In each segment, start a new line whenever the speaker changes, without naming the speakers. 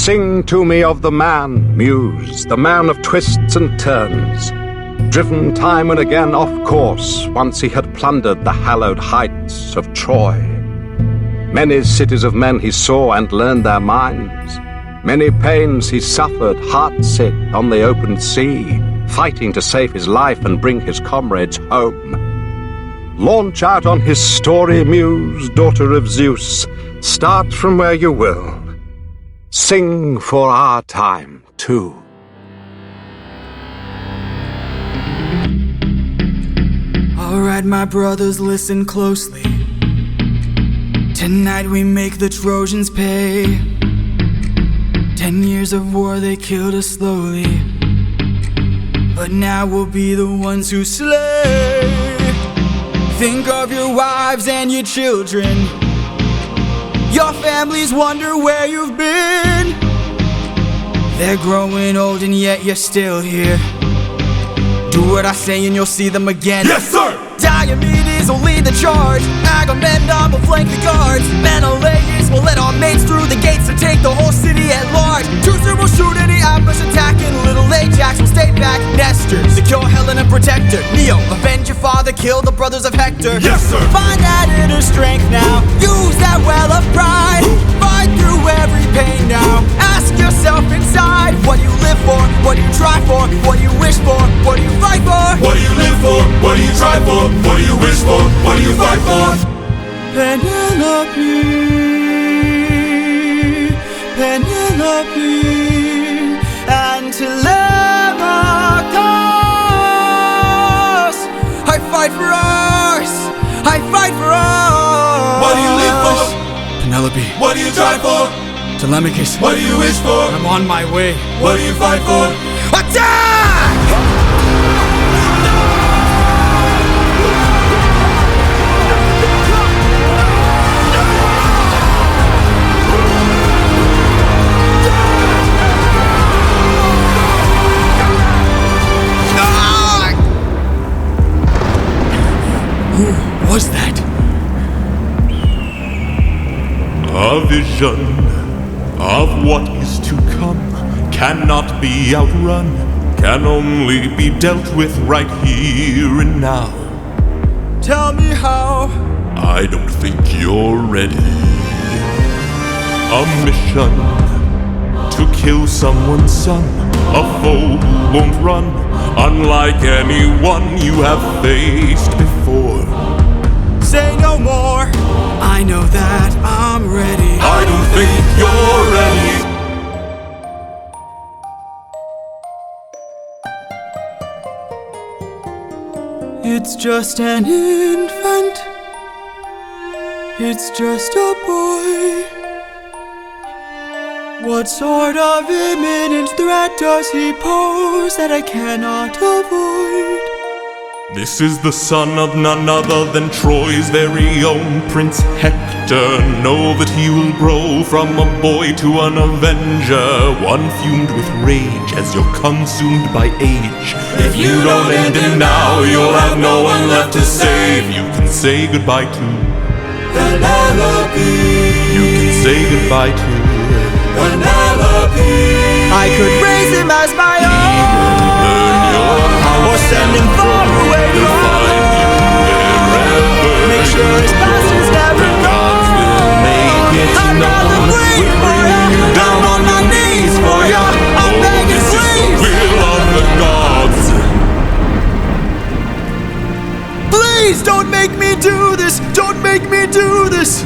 Sing to me of the man, Muse, the man of twists and turns, driven time and again off course once he had plundered the hallowed heights of Troy. Many cities of men he saw and learned their minds. Many pains he suffered, heart-sick, on the open sea, fighting to save his life and bring his comrades home. Launch out on his story, Muse, daughter of Zeus. Start from where you will. Sing for our time, too.
All right, my brothers, listen closely. Tonight we make the Trojans pay. 10 years of war, they killed us slowly, but now we'll be the ones who slay. Think of your wives and your children. Your families wonder where you've been. They're growing old and yet you're still here. Do what I say and you'll see them again.
Yes, sir!
Diomedes will lead the charge. Agamemnon will flank the guards. Menelaus will let our mates through the gates to take the whole city at large. Teucer will shoot any ambush attacking. Little Ajax will stay back. Nestor, secure Helen and protect her. Neo, avenge your father, kill the brothers of Hector.
Yes, sir!
Find that inner strength now. Use that well of pride. Fight through every pain now. Ask yourself inside, what do you live for? What do you try for? What do you wish for? What do you fight for?
What do you live for? What do you try for? What do you wish for? What do you fight for?
Penelope, Penelope, and Telemachus. I fight for us. I fight for us.
What do you live for?
Penelope.
What do you try for?
Telemachus.
What do you wish for?
I'm on my way.
What do you fight for?
Attack! Who was that?
A vision of what is to come cannot be outrun, can only be dealt with right here and now.
Tell me how.
I don't think you're ready. A mission to kill someone's son, a foe who won't run, unlike anyone you have faced before.
Say no more. I know that I'm ready.
I don't think you're ready.
It's just an infant. It's just a boy. What sort of imminent threat does he pose that I cannot avoid?
This is the son of none other than Troy's very own Prince Hector. Know that he will grow from a boy to an avenger, one fumed with rage as you're consumed by age. If you don't end him now, you'll have no one left to save. You can say goodbye to Penelope. You can say goodbye to Penelope.
I could raise him as my own, or send him far away from home. Make sure his past is never known. I'd rather bleed for ya, down on my knees for ya. I'm begging, please.
Will of the gods.
Please don't make me do this. Don't make me do this.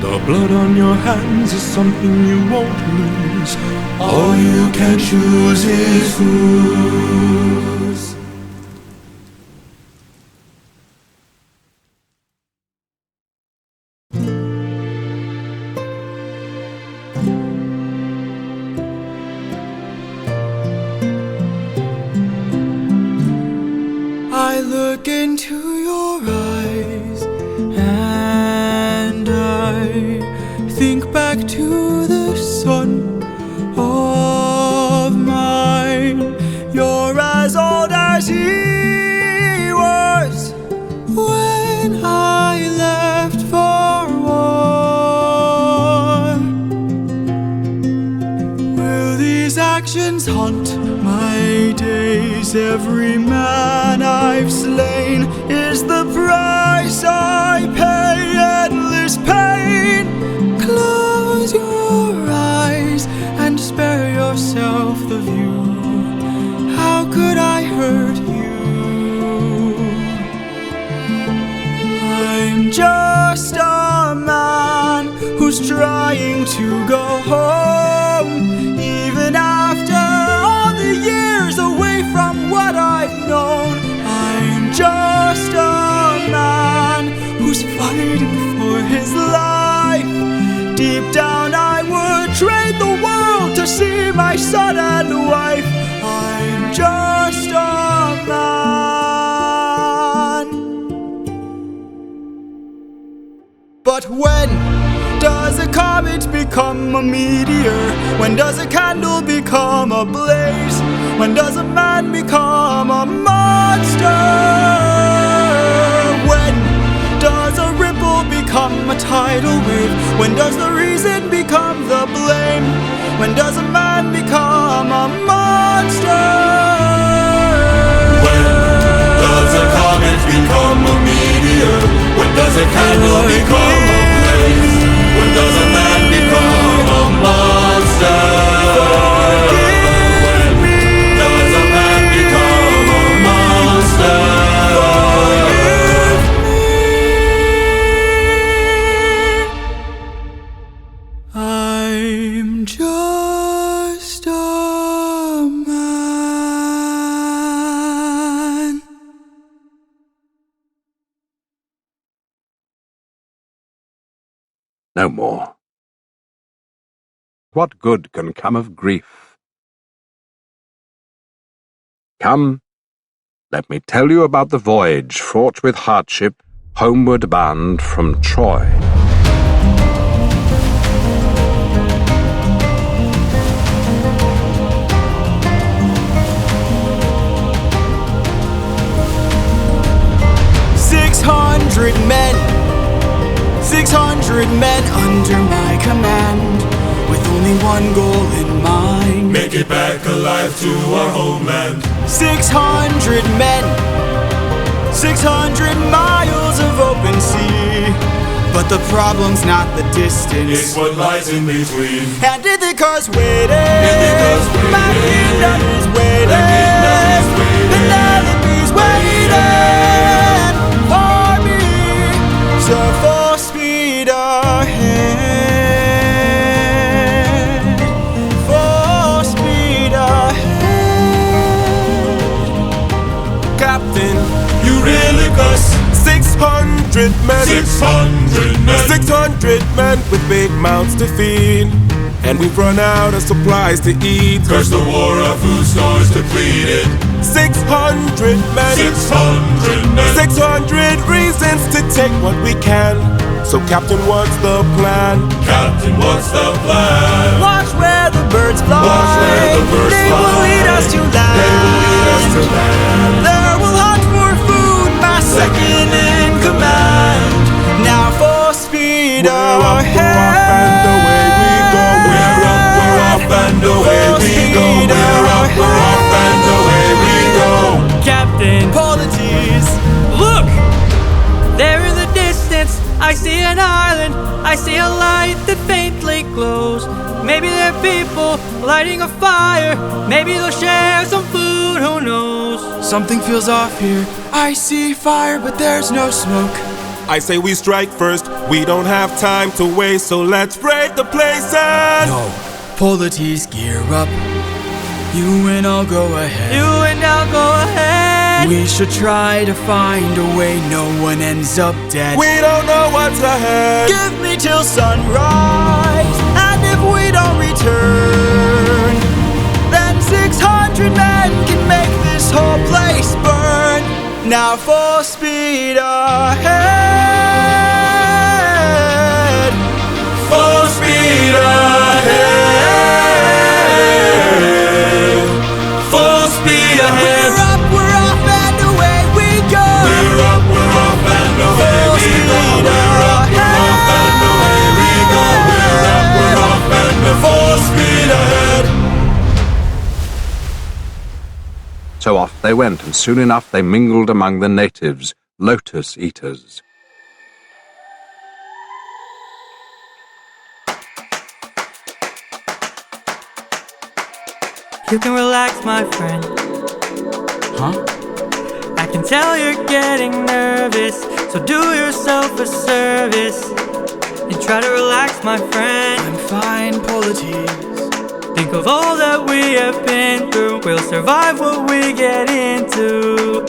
The blood on your hands is something you won't lose. All you can choose is whose.
I look into your eyes and I think back to the son of mine. You're as old as he was when I left for war. visions haunt my days. Every man I've slain is the price I pay. Endless pain. Close your eyes and spare yourself the view. How could I hurt you? I'm just a man who's trying to go home. Even after all the years away from what I've known, I'm just a man who's fighting for his life. Deep down I would trade the world to see my son and wife. I'm just a man. But when does a comet become a meteor? When does a candle become a blaze? When does a man become a monster? When does a ripple become a tidal wave? When does the reason become the blame? When does a man become a monster?
When does a comet become a meteor? When does a candle become a blaze? When does a man become a monster? When does a man become a monster?
I'm just a man.
No more. What good can come of grief? Come, let me tell you about the voyage fraught with hardship, homeward bound from Troy.
Men, 600 men under my command, with only one goal in mind.
Make it back alive to our homeland.
600 men, 600 miles of open sea. But the problem's not the distance,
It's what lies in between.
and Ithaca's waiting. My kingdom is waiting. Penelope's waiting for me. So full speed ahead. Full speed ahead.
Captain,
Eurylochus,
600 men,
600 men.
600 men with big mouths to feed, and we've run out of supplies to eat.
Curse the war, our food stores depleted.
600 men,
600 men.
600 reasons to take what we can. So Captain, what's the plan?
Captain, what's the plan?
Watch where the birds fly.
Watch where the birds
they
fly.
will lead us to land.
They will lead us to land.
There will hunt for food, my second in command. Now full speed
We're up,
ahead.
and away we go.
We're up, and away we go. We're up, and away we go.
Captain,
Polities.
look! There in the distance, I see an island. I see a light that faintly glows. Maybe they're people lighting a fire. Maybe they'll share some food, who knows?
Something feels off here. I see fire, but there's no smoke.
I say we strike first. We don't have time to waste, so let's raid the places.
No. Polities, gear up. You and I'll go ahead.
You and I'll go ahead.
We should try to find a way no one ends up dead.
We don't know what's ahead.
Give me till sunrise, and if we don't return, then 600 men can make this whole place burn. Now full speed ahead.
Full speed ahead. Full speed ahead.
We're off and away we go.
We're up, and away
Full
we go.
speed
We're up, and away we go. We're up, and full speed ahead.
So off they went, and soon enough they mingled among the natives, lotus eaters.
You can relax, my friend.
Huh?
I can tell you're getting nervous, so do yourself a service and try to relax, my friend.
I'm fine, Polites.
Think of all that we have been through. We'll survive what we get into.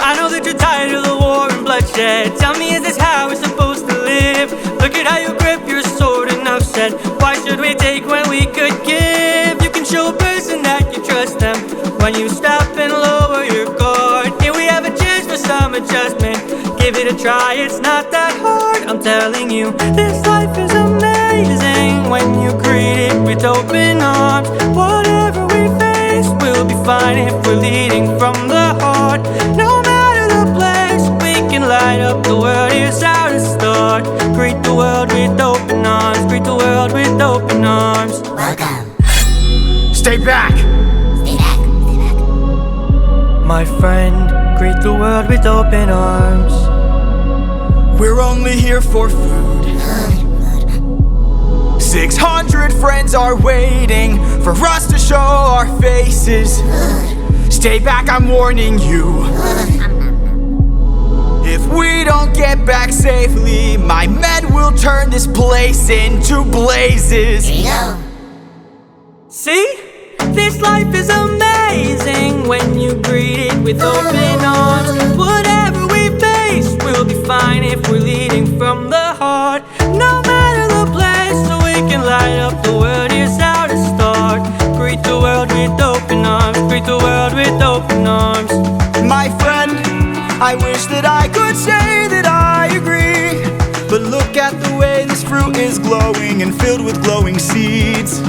I know that you're tired of the war and bloodshed. Tell me, is this how we're supposed to live? Look at how you grip your sword, enough said. Why should we take when we could give? You can show a person that you trust them when you stop and lower your guard. Here we have a chance for some adjustment. Give it a try, it's not that hard. I'm telling you, this life is amazing when you greet it with open arms. Whatever we face, we'll be fine if we're leading from the heart. No matter the place, we can light up the world. Here's how to start. Greet the world with open arms. Greet the world with open arms.
Welcome.
Stay back!
Stay back. Stay back.
My friend, greet the world with open arms.
We're only here for food. 600 friends are waiting for us to show our faces. Stay back, I'm warning you. If we don't get back safely, my men will turn this place into blazes.
Here you go.
See? This life is amazing when you greet it with open arms. Whatever we face, we'll be fine if we're leading from the heart. No matter the place, so we can light up the world. Here's how to start. Greet the world with open arms. Greet the world with open arms.
My friend, I wish that I could say that I agree, but look at the way this fruit is glowing and filled with glowing seeds.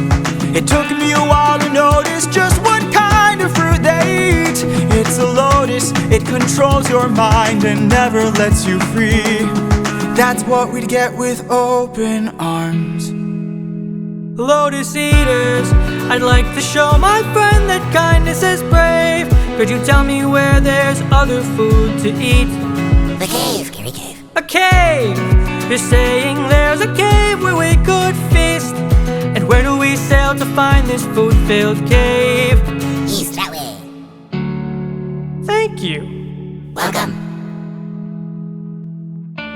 It took me a while to notice just what kind of fruit they eat. It's a lotus, it controls your mind and never lets you free. That's what we'd get with open arms.
Lotus eaters, I'd like to show my friend that kindness is brave. Could you tell me where there's other food to eat?
The cave, Gary Cave.
A cave! You're saying there's a cave where we could feast. And where do we sail to find this food-filled cave?
East, that way.
Thank you.
Welcome.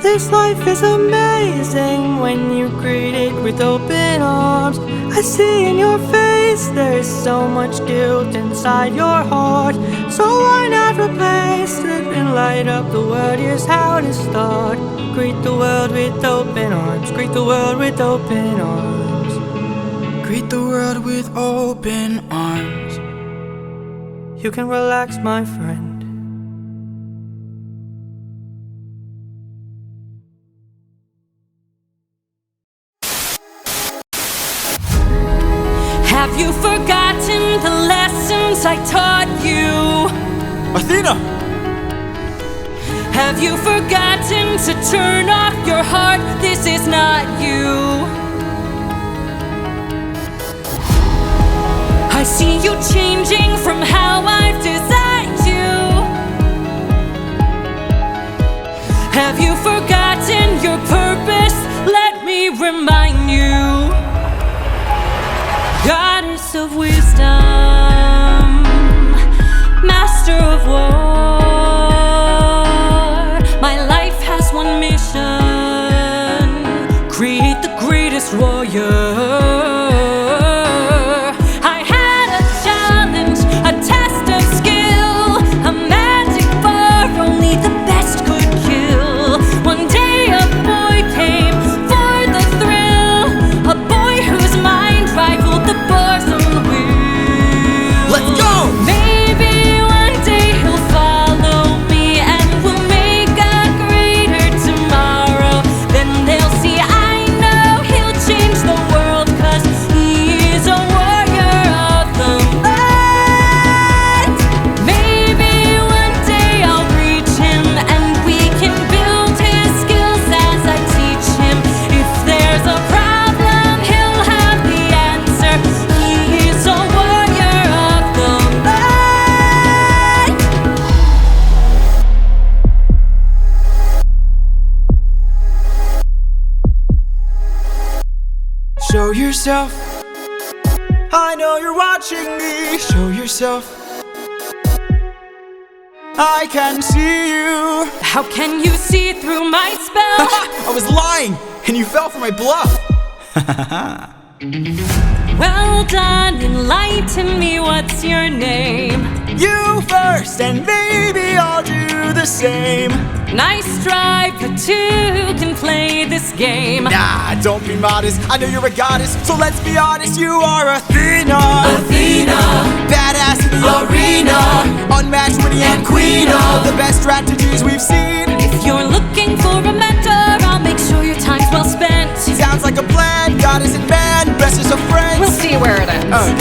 This life is amazing when you greet it with open arms. I see in your face there's so much guilt inside your heart. So why not replace it and light up the world? Here's how to start. Greet the world with open arms. Greet the world with open arms.
Greet the world with open arms.
You can relax, my friend.
Have you forgotten the lessons I taught you?
Athena!
Have you forgotten to turn off your heart? This is not you. I see you changing from how I've designed you. Have you forgotten your purpose? Let me remind you. Goddess of wisdom, master of war, my life has one mission: create the greatest warrior. I had a challenge, a
yourself. I know you're watching me. Show yourself. I can see you.
How can you see through my spell?
I was lying, and you fell for my bluff.
Well done, enlighten me, what's your name?
You first, and maybe I'll do the same.
Nice try, but two can play this game.
Nah, don't be modest, I know you're a goddess, so let's be honest, you are Athena.
Athena,
Badass in the arena, unmatched, witty, and queen of the best strategies we've seen.
if you're looking for a mentor, I'll make sure your time's well spent.
Sounds like a plan, goddess and man, best of friends.
We'll see where it ends.
Okay.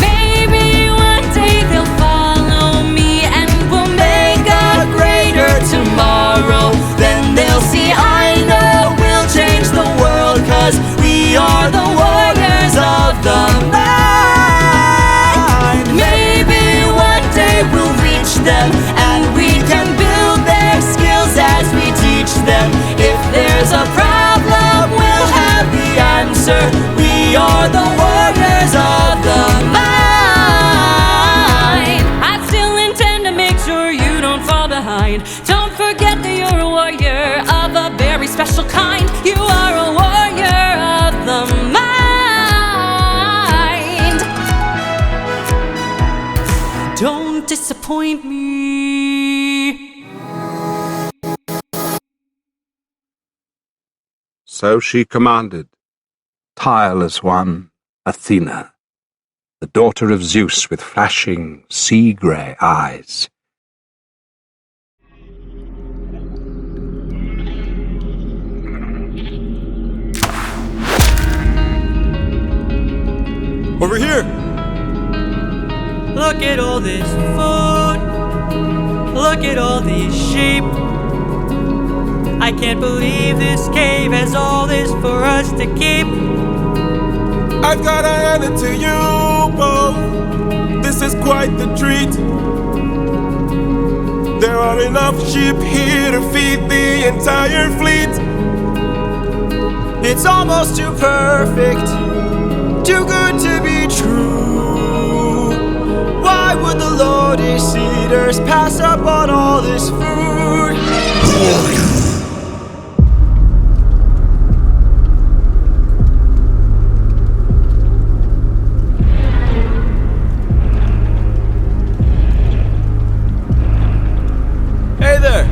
Maybe one day they'll follow me and we'll make a greater tomorrow. Then they'll see I know we'll change the world, 'cause we are the warriors of the mind. Maybe one day we'll reach them and we can build their skills as we teach them. If there's a problem, we'll have the answer. We are the warriors of the mind. I still intend to make sure you don't fall behind. Don't forget that you're a warrior of a very special kind. You are a warrior of the mind. Don't disappoint me.
So she commanded, tireless one, Athena, the daughter of Zeus with flashing sea-grey eyes.
Over here.
Look at all this food. Look at all these sheep. I can't believe this cave has all this for us to keep.
I've gotta hand it to you both. This is quite the treat. There are enough sheep here to feed the entire fleet.
It's almost too perfect, too good to be true. Why would the lotus eaters pass up on all this food? Hey there!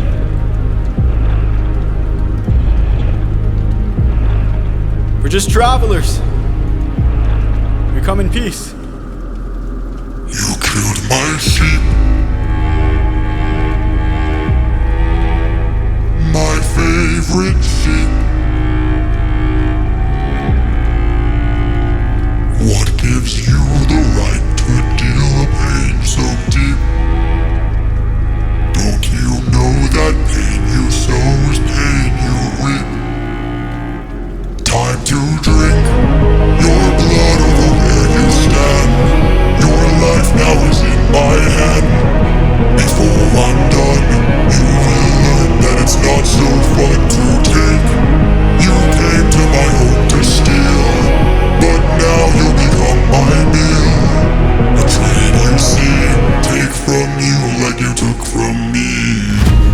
We're just travelers. We come in peace.
You killed my sheep. My favorite sheep. What gives you the right to deal a pain so deep? Don't you know that pain you sow is pain you reap? Time to drink your blood over where you stand. Your life now is in my hand. Before I'm done, you will learn that it's not so fun to take. You came to my home to steal, but now you'll become my meal. A trade you see, take from you like you took from me.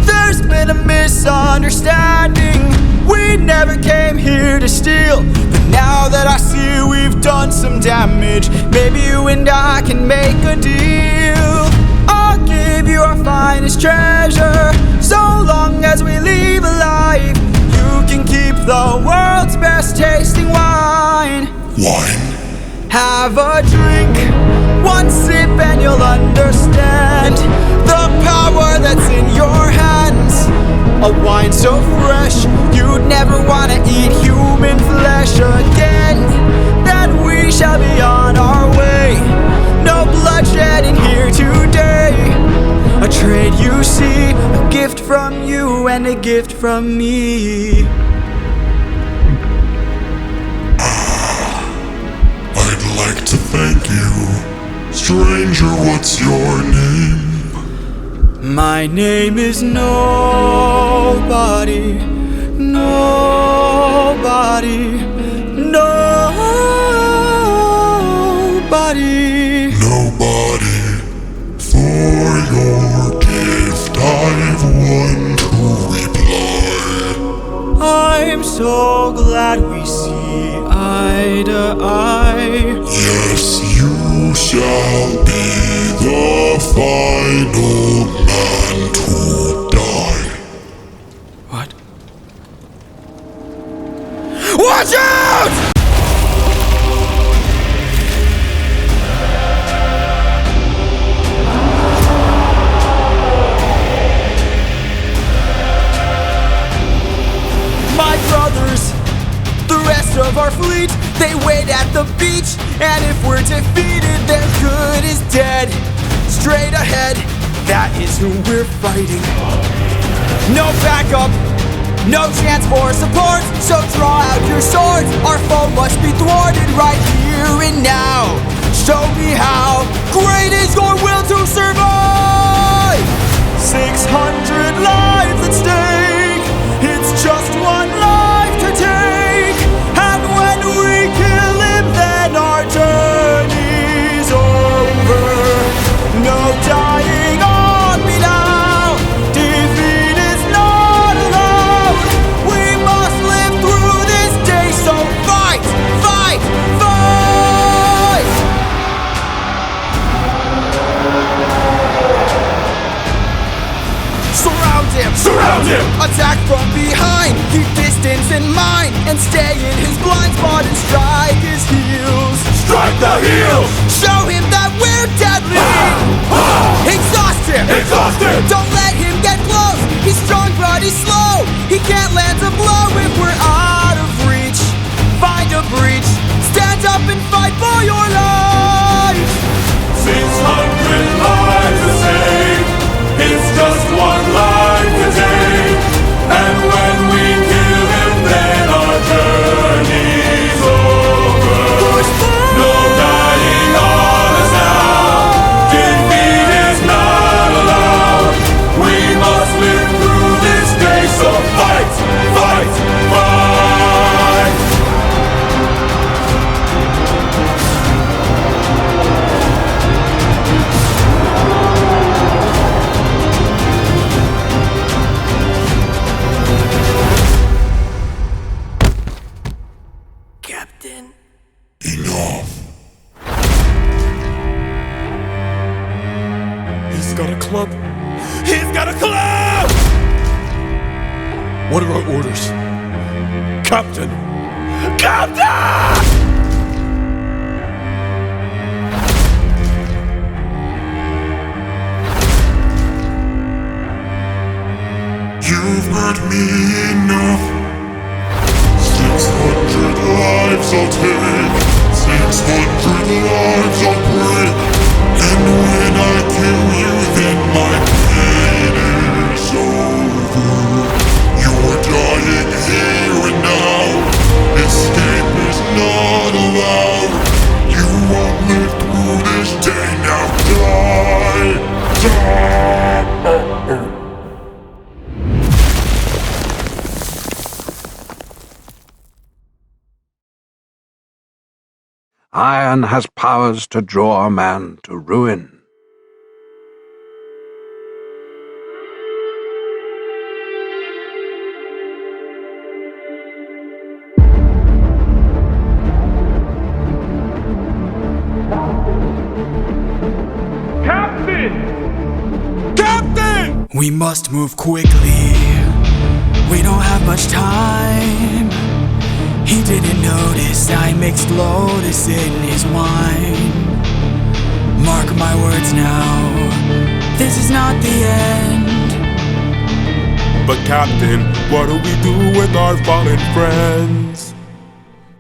There's been a misunderstanding. We never came here to steal. But now that I see we've done some damage, maybe you and I can make a deal. I'll give you our finest treasure, so long as we leave alive. You can keep the world's best tasting wine.
Wine?
Have a drink, one sip and you'll understand the power that's in your hands. A wine so fresh, you'd never want to eat human flesh again. Then we shall be on our way. No bloodshed in here today. A trade you see, a gift from you and a gift from me.
I'd like to thank you. Stranger, what's your name?
My name is Nobody, Nobody, Nobody.
final man to die.
What? Watch out! My brothers, the rest of our fleet, they wait at the beach, and if we're defeated, their good is dead. Straight ahead, that is who we're fighting. No backup, no chance for support, so draw out your swords. Our foe must be thwarted right here and now. Show me how great is your will to survive. 600 lives at stake, it's just one life to take. And when we kill him, then our journey's over. No dying on me now, defeat is not allowed. We must live through this day, so fight, fight, fight! Surround him!
Surround him!
Attack from behind, keep distance in mind, and stay in his blind spot and strike his heels.
Strike the heels!
Show him that we're deadly! Exhaust him!
Exhaust him!
Don't let him get close! He's strong but he's slow! He can't land a blow if we're out of reach. Find a breach, stand up and fight for your life!
600 lives to save, it's just one life to take. And when we kill him, then our journey's over. No dying on us now, defeat is not allowed. We must live through this day, so fight, fight, fight.
Captain.
Enough.
He's got a club. He's got a club! What are our orders? Captain! Captain!
You've hurt me enough. 600 lives I'll take, 600 lives I'll break. And when I kill you, then my pain is over. You're dying here and now, escape is not allowed. You won't live through this day, now die, die.
Iron has powers to draw a man to ruin.
Captain!
We must move quickly. We don't have much time. He didn't notice I mixed lotus in his wine. Mark my words now, this is not the end.
But Captain, what do we do with our fallen friends?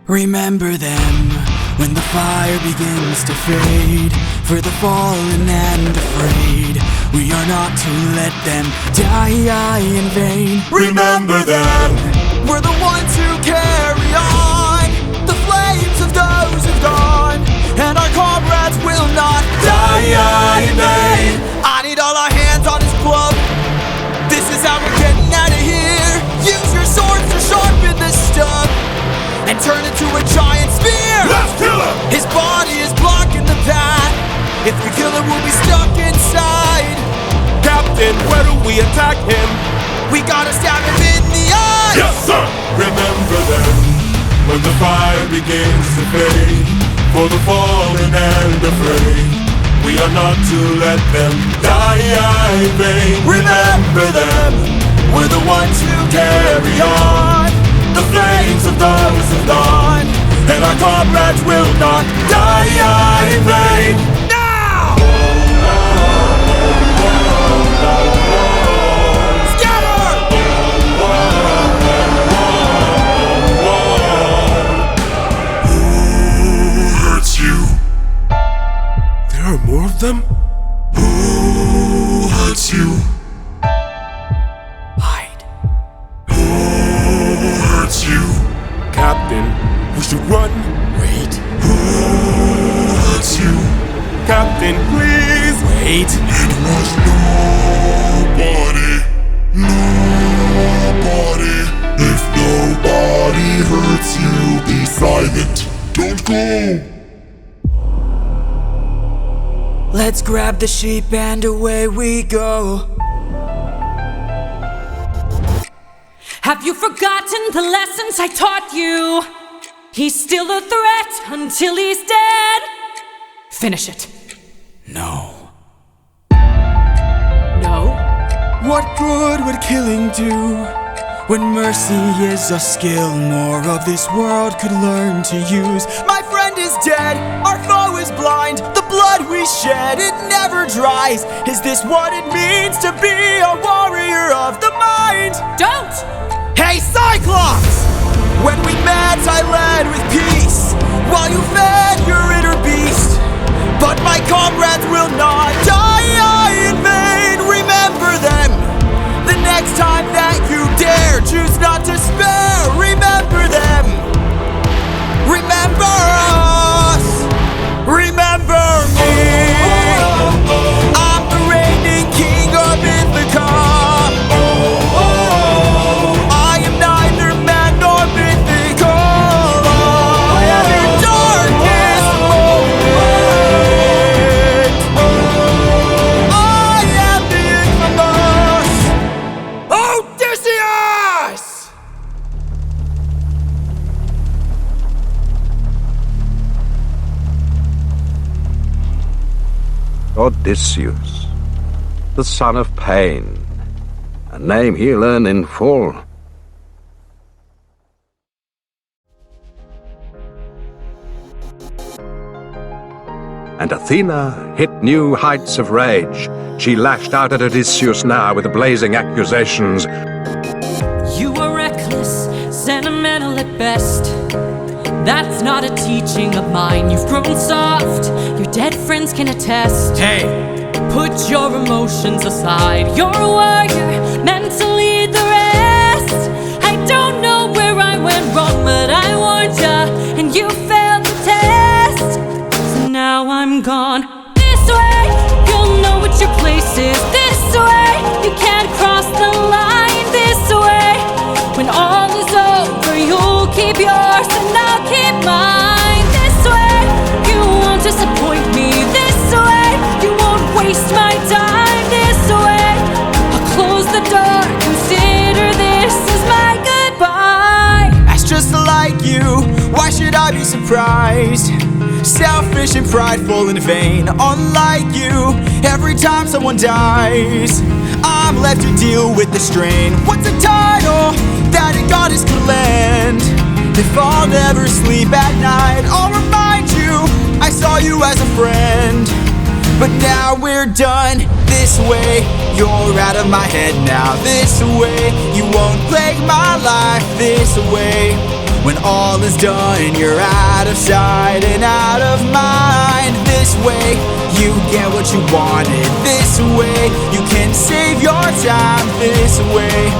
Remember them when the fire begins to fade. For the fallen and afraid, we are not to let them die in vain.
Remember them.
We're the ones who carry on the flames of those who've gone, and our comrades will not die in vain. I need all our hands on this club. This is how we're getting out of here. Use your swords to sharpen the stub and turn it to a giant spear.
Let's kill him!
His body is blocking the path. If we kill him, we'll be stuck inside.
Captain, where do we attack him?
We gotta stab him in the eye.
Yes, sir!
Remember them when the fire begins to fade. For the fallen and afraid, We are not to let them die in vain. Remember them, we're the ones who carry on the flames of those who've gone, and our comrades will not die in vain. There are more of them? Who hurts you?
Hide.
Who hurts you? Captain, we should run.
Wait.
Who hurts you? Captain, please.
Wait.
It was nobody. Nobody. If nobody hurts you, be silent. Don't go.
Let's grab the sheep and away we go.
Have you forgotten the lessons I taught you? He's still a threat until he's dead. Finish it.
No.
No?
What good would killing do? When mercy is a skill more of this world could learn to use. My friend is dead, our foe is blind. The blood we shed, it never dries. Is this what it means to be a warrior of the mind?
Don't!
Hey Cyclops! When we met I led with peace, while you fed your inner beast. But my comrades will not die in vain. Remember them. The next time that you dare, choose not to spare. Remember them. Remember us. Remember me. I'm the reigning king of Ithaca. I am neither man nor mythical. I am your darkest moment. I am the infamous Odysseus!
Odysseus, the son of pain, a name he'll earn in full. And Athena hit new heights of rage. She lashed out at Odysseus now with blazing accusations.
You are reckless, sentimental at best. That's not a teaching of mine. You've grown soft, your dead friends can attest.
Hey!
Put your emotions aside. You're a warrior, meant to lead the rest. I don't know where I went wrong, but I warned ya, and you failed the test. So now I'm gone. This way, you'll know what your place is. This way, you can't cross the line. This way, when all is over, you'll keep yours and I'll keep mine. This way, you won't disappoint me. This way, you won't waste my time. This way, I'll close the door. Consider this as my goodbye.
That's just like you, why should I be surprised? Selfish and prideful and vain, unlike you. Every time someone dies, I'm left to deal with the strain. What's a title that a goddess could lend? If I'll never sleep at night, I'll remind you I saw you as a friend. But now we're done. This way, you're out of my head now. This way, you won't plague my life. This way, when all is done, you're out of sight and out of mind. This way, you get what you wanted. This way, you can save your time. This way,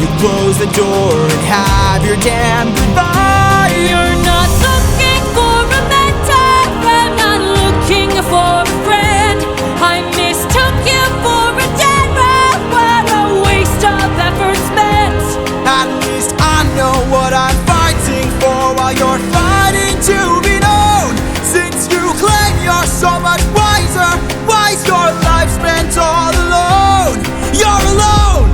you close the door and have your damn goodbye.
You're not looking for a mentor, I'm not looking for a friend. I mistook you for a dead man. What a waste of effort spent.
At least I know what I'm fighting for, while you're fighting to be known. Since you claim you're so much wiser, why's your life spent all alone? You're alone!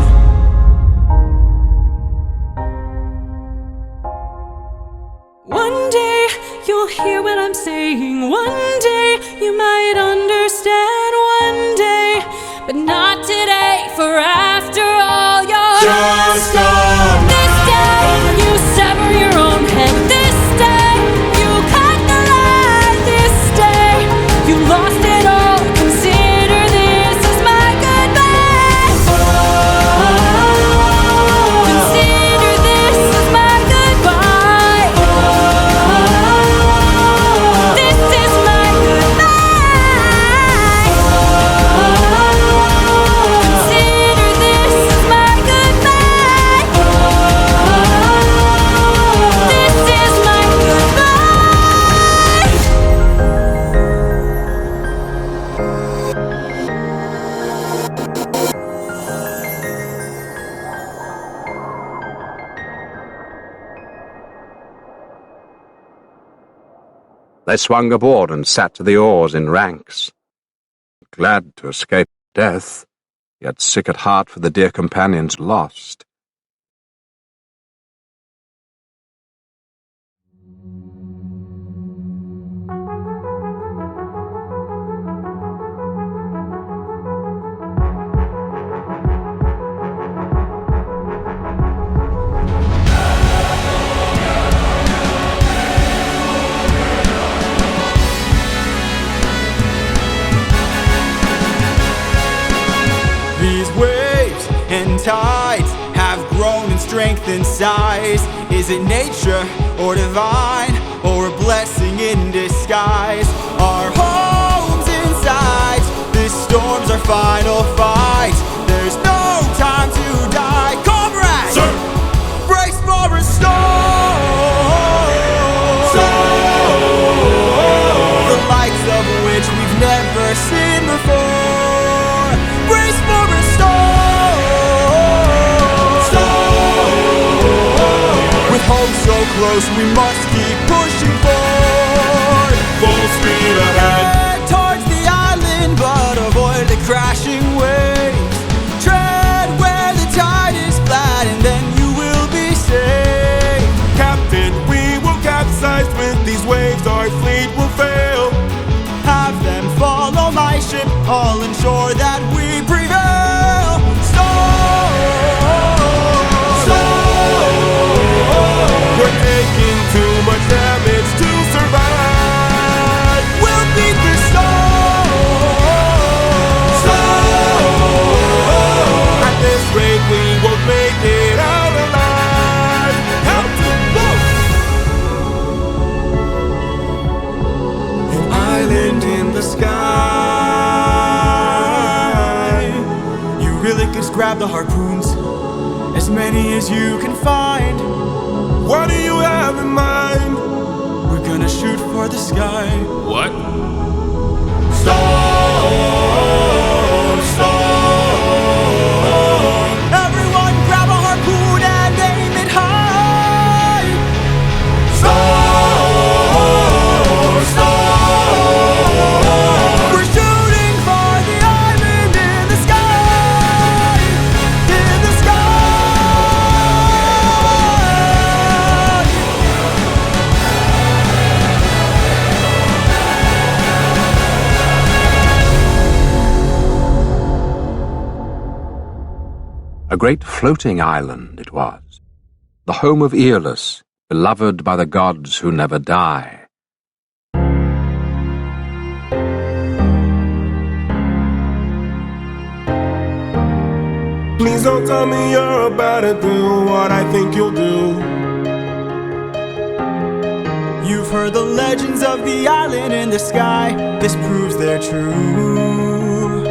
for after all your
Just come.
This day you sever your own head. This day you cut the line. This day you lost it all. Consider this as my goodbye. Consider this as my goodbye. This is my goodbye. Consider this as my goodbye. This is my goodbye.
They swung aboard and sat to the oars in ranks, glad to escape death, yet sick at heart for the dear companions lost.
These waves and tides have grown in strength and size. Is it nature or divine, or a blessing in disguise? Our homes inside, this storm's our final fight. There's no time to die. Comrades,
Sir.
brace for a storm. The likes of which we've never seen before. Brace for a storm. With hope so close, we must keep pushing forward.
Full speed ahead.
Head towards the island, but avoid the crashing waves. Tread where the tide is flat, and then you will be safe.
Captain, we will capsize with these waves. Our fleet will fail.
Have them follow my ship, all ensure that we prevail.
We're taking too much damage to survive.
We'll beat the storm.
At this rate, we won't make it out alive. Captain,
An island in the sky. You really could grab the harpoons, as many as you can find.
what do you have in mind?
We're gonna shoot for the sky.
What?
Storm, storm.
Everyone grab a harpoon and aim it high.
Storm, storm.
We're shooting for the island in the sky. In the sky.
A great floating island it was, the home of Aeolus, beloved by the gods who never die.
Please don't tell me you're about to do what I think you'll do.
You've heard the legends of the island in the sky. This proves they're true.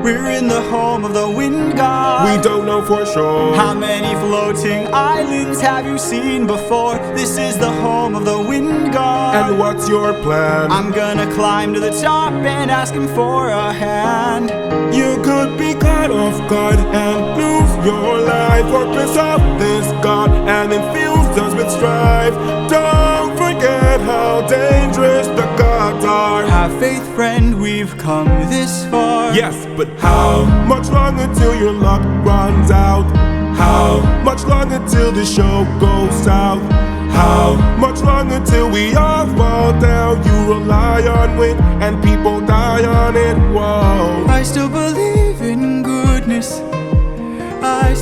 We're in the home of the wind god.
We don't know for sure.
How many floating islands have you seen before? This is the home of the wind god.
And what's your plan?
I'm gonna climb to the top and ask him for a hand.
You could be caught off guard and lose your life, or piss off this god and infuse us with strife. Don't forget how dangerous the gods are.
Have faith, friend, we've come this far.
Yes, but how much longer till your luck runs out? How much longer till the show goes south? How much longer till we all fall down? You rely on wind and people die on it. Whoa.
I still believe in goodness.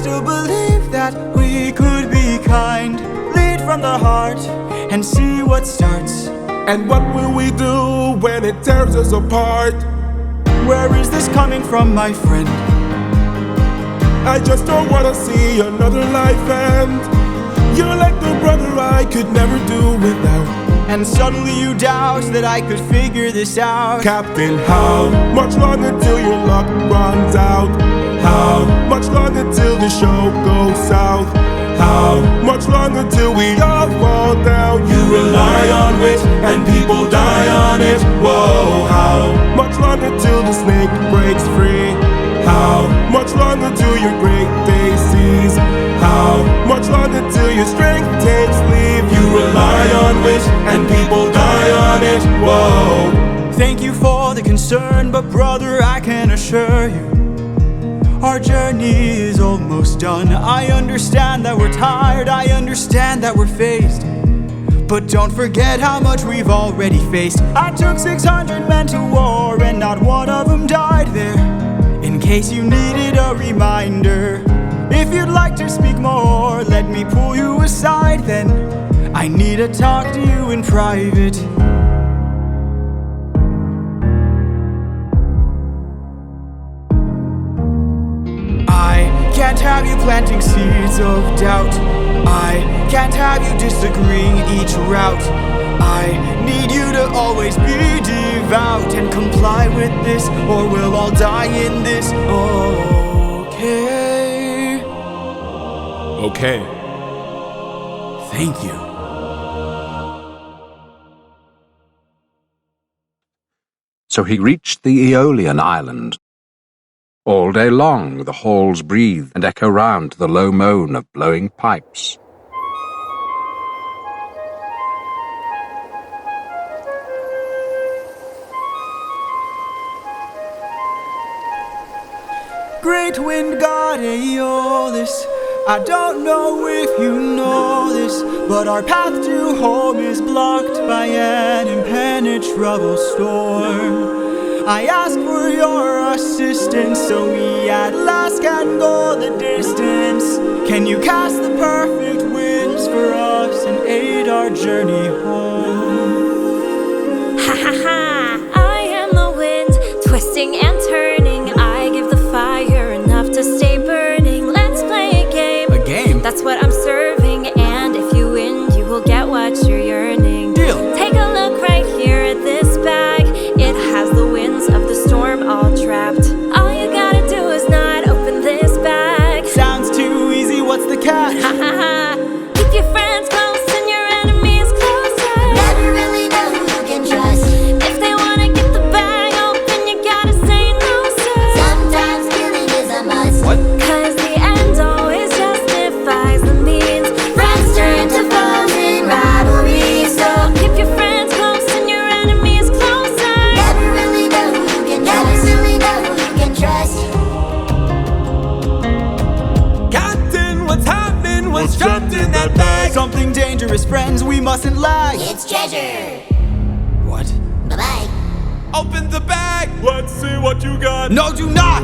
still believe that we could be kind. Lead from the heart and see what starts.
And what will we do when it tears us apart?
Where is this coming from, my friend?
I just don't wanna see another life end. You're like the brother I could never do without.
And suddenly you doubt that I could figure this out.
Captain, how much longer till your luck runs out? How much longer till the show goes south? How much longer till we all fall down? You rely on wit and people die on it. Whoa, how much longer till the snake breaks free? How much longer till your great day sees? How much longer till your strength takes leave? You rely on wit and people die on it. Whoa.
Thank you for the concern, but brother, I can assure you our journey is almost done. I understand that we're tired, I understand that we're phased, but don't forget how much we've already faced. I took 600 men to war and not one of them died there. In case you needed a reminder, if you'd like to speak more, let me pull you aside then. I need to talk to you in private. I can't have you planting seeds of doubt. I can't have you disagreeing each route. I need you to always be devout and comply with this, or we'll all die in this. Okay.
Okay.
Thank you.
So he reached the Aeolian island. All day long the halls breathe and echo round to the low moan of blowing pipes.
Great wind god Aeolus, I don't know if you know this, but our path to home is blocked by an impenetrable storm. I ask for your assistance so we at last can go the distance. Can you cast the perfect winds for us and aid our journey home?
Ha ha ha! I am the wind, twisting and turning. I give the fire enough to stay burning. Let's play a game.
A game?
That's what I'm serving, and if you win, you will get what you're yearning.
Deal.
Take a look right here at this bag. It has the winds of the storm all trapped. All you gotta do is not open this bag.
Sounds too easy, what's the catch?
Ha ha ha! Keep your friends close and your enemies closer.
Never really know who you can trust.
If they wanna get the bag open, you gotta say no, sir.
Sometimes killing is a must.
What?
Cause the end always justifies the means.
Friends turn to foes in rivalry, so
Keep your friends close and your enemies closer.
never really know who you can trust. Never really know who you can trust.
Captain, what's happening? What's trapped in that bag?
Something dangerous, friends, we mustn't lag.
It's treasure.
What?
Bye-bye.
Open the bag!
Let's see what you got.
No, do not!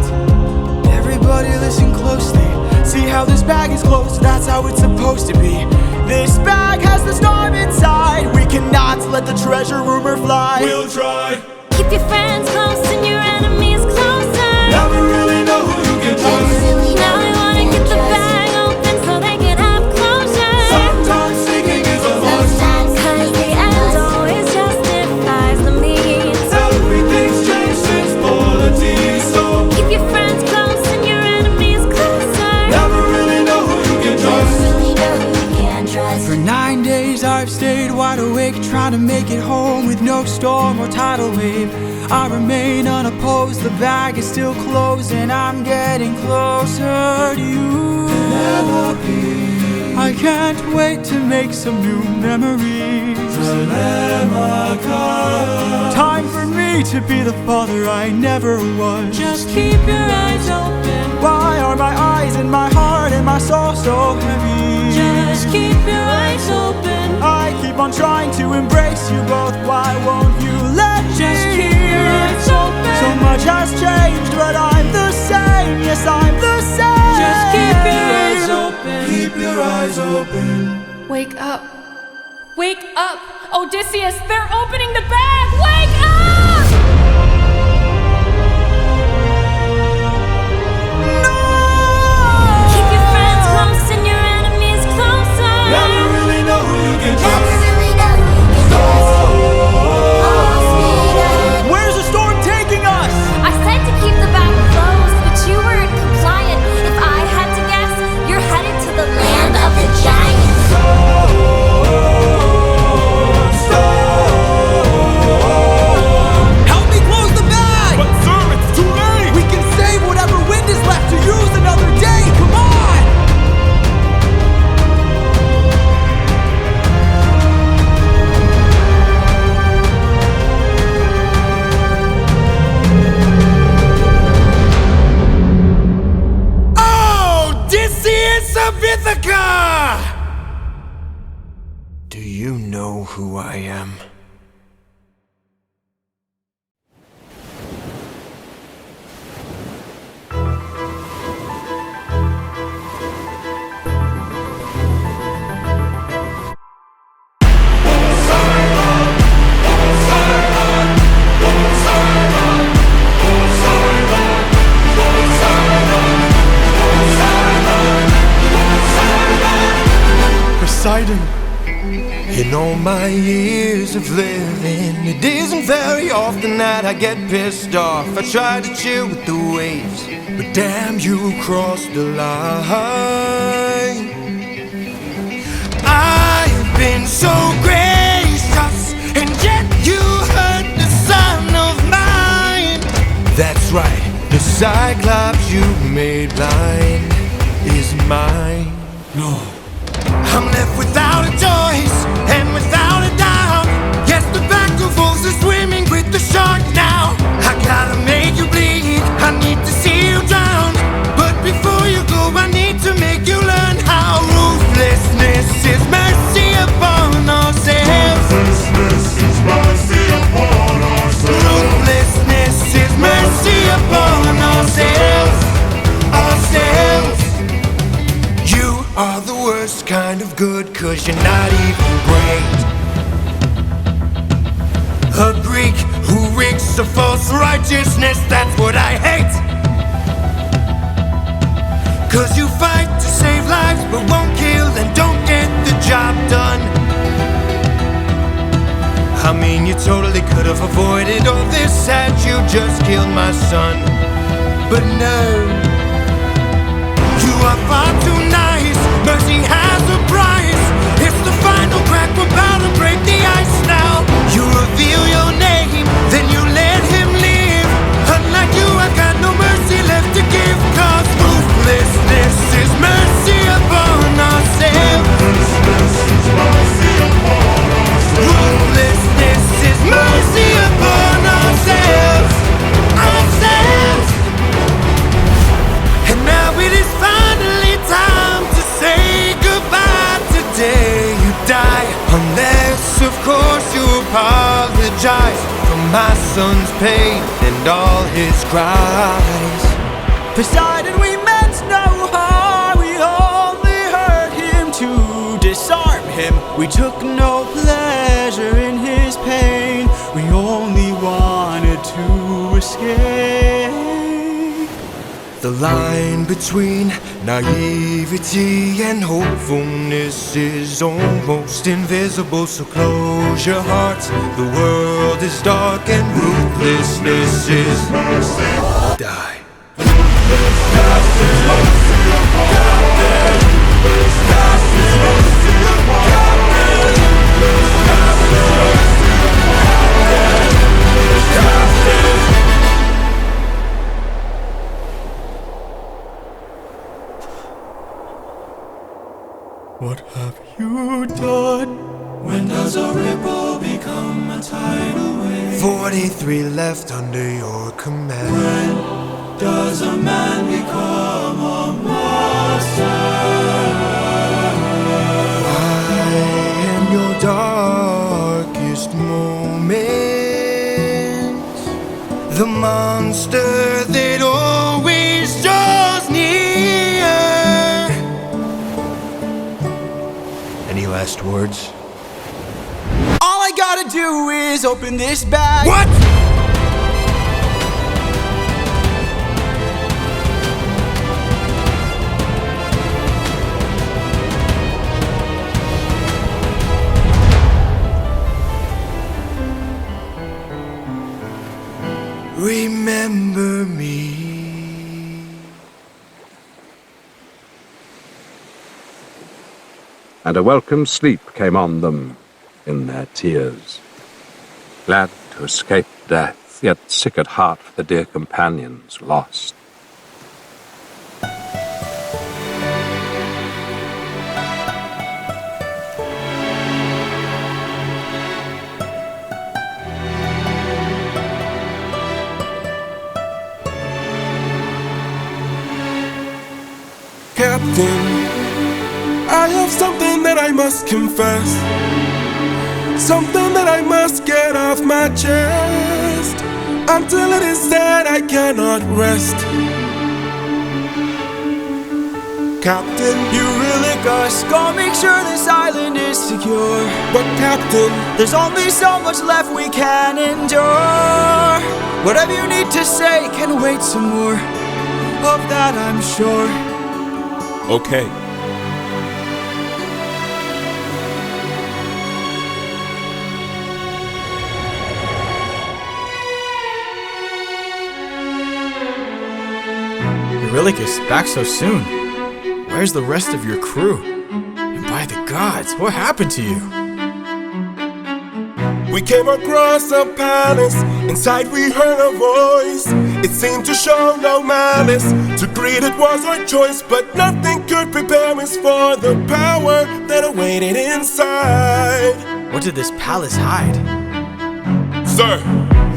Everybody listen closely. See how this bag is closed, that's how it's supposed to be. This bag has the storm inside. We cannot let the treasure rumor fly.
We'll try.
Keep your friends close and your enemies closer.
Never really know who you can
Never
trust.
really know
Now
who
I
you
wanna
can
get the
trust.
bag open so they can have closure.
Sometimes seeking is a must.
Sometimes
Cause the
killing is a
end
must.
always justifies the means.
Everything's changed since polity, so
Keep your friends close and your enemies closer.
never really know who you can
Never
trust.
really know who you can trust.
For 9 days I've stayed wide awake, trying to make it home with no storm or tidal wave. I remain unopposed, the bag is still closed, and I'm getting closer to you. I can't wait to make some new memories. Time for me to be the father I never was.
Just keep your eyes open.
Why are my eyes and my heart and my soul so heavy?
Just keep your eyes open.
I keep on trying to embrace you both. Why won't you let me?
Just keep your eyes open.
So much has changed, but I'm the same. Yes, I'm the same.
Just keep your
open.
Wake up. Wake up! Odysseus, they're opening the bag! Wake up!
No! Keep your friends close and your enemies closer.
Never really know who you can trust.
Never really know who you can trust.
Where's the storm taking us?
I said to keep the bag closed, but you weren't compliant. If I had to guess, you're headed to the land of the giants.
Help me close the bag!
But sir, it's too late!
We can save whatever wind is left to use another day! Come on!
Odysseus of Ithaca! Do you know who I am?
Poseidon.
In all my years of living, it isn't very often that I get pissed off. I try to chill with the waves, but damn, you crossed the line. I've been so gracious, and yet you hurt the son of mine. That's right, the Cyclops you made blind is mine.
No.
I'm left without a choice and without a doubt. Yes, the pack of wolves are swimming with the shark now. I gotta make you bleed, I need to see you drown. But before you go, I need to make you learn how ruthlessness is mercy upon ourselves. Ruthlessness is mercy upon ourselves. Ruthlessness is mercy upon ourselves. Ourselves. You are the worst kind of good, 'cause you're not even great. A Greek who reeks of false righteousness, that's what I hate. 'Cause you fight to save lives but won't kill and don't get the job done. I mean, you totally could have avoided all this had you just killed my son. But no, you are far too nice. Mercy has a price. It's the final crack, we're about to break the ice now. You reveal your name, then you let him live. Unlike you, I've got no mercy left to give. 'Cause ruthlessness is mercy upon ourselves. Ruthlessness is mercy upon ourselves. Ourselves. And now it is finally time to say goodbye. Today you die, unless of course you apologize for my son's pain and all his cries.
Poseidon, we meant no harm. We only hurt him to disarm him. We took no pleasure in his pain. We only wanted to escape.
The line between naivety and hopefulness is almost invisible. So close your heart, the world is dark and ruthlessness is die.
What have you done?
When does a ripple become a tidal wave? 43 left under your command. When does a man become a monster? Why in your darkest moments, the monster that always draws near
last words? All I gotta do is open this bag.
What?
Remember me.
And a welcome sleep came on them in their tears. Glad to escape death, yet sick at heart for the dear companions lost.
Captain, I have something that I must confess. Something that I must get off my chest. Until it is said, I cannot rest. Captain,
You really go make sure this island is secure.
but Captain,
There's only so much left we can endure. Whatever you need to say can wait some more. Of that I'm sure.
okay.
Eurylicus, back so soon. Where's the rest of your crew? And by the gods, what happened to you?
We came across a palace. Inside we heard a voice. It seemed to show no malice. To greet it was our choice, but nothing could prepare us for the power that awaited inside.
What did this palace hide?
Sir,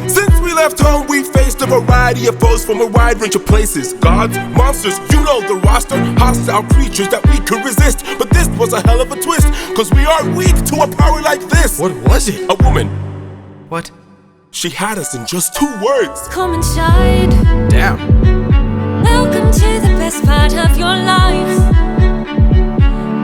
since we left home, we faced a variety of foes from a wide range of places. Gods, monsters, you know the roster. Hostile creatures that we could resist. But this was a hell of a twist, cause we are weak to a power like this.
What was it?
A woman.
What?
She had us in just 2 words.
Come inside.
Damn.
Welcome to the best part of your life.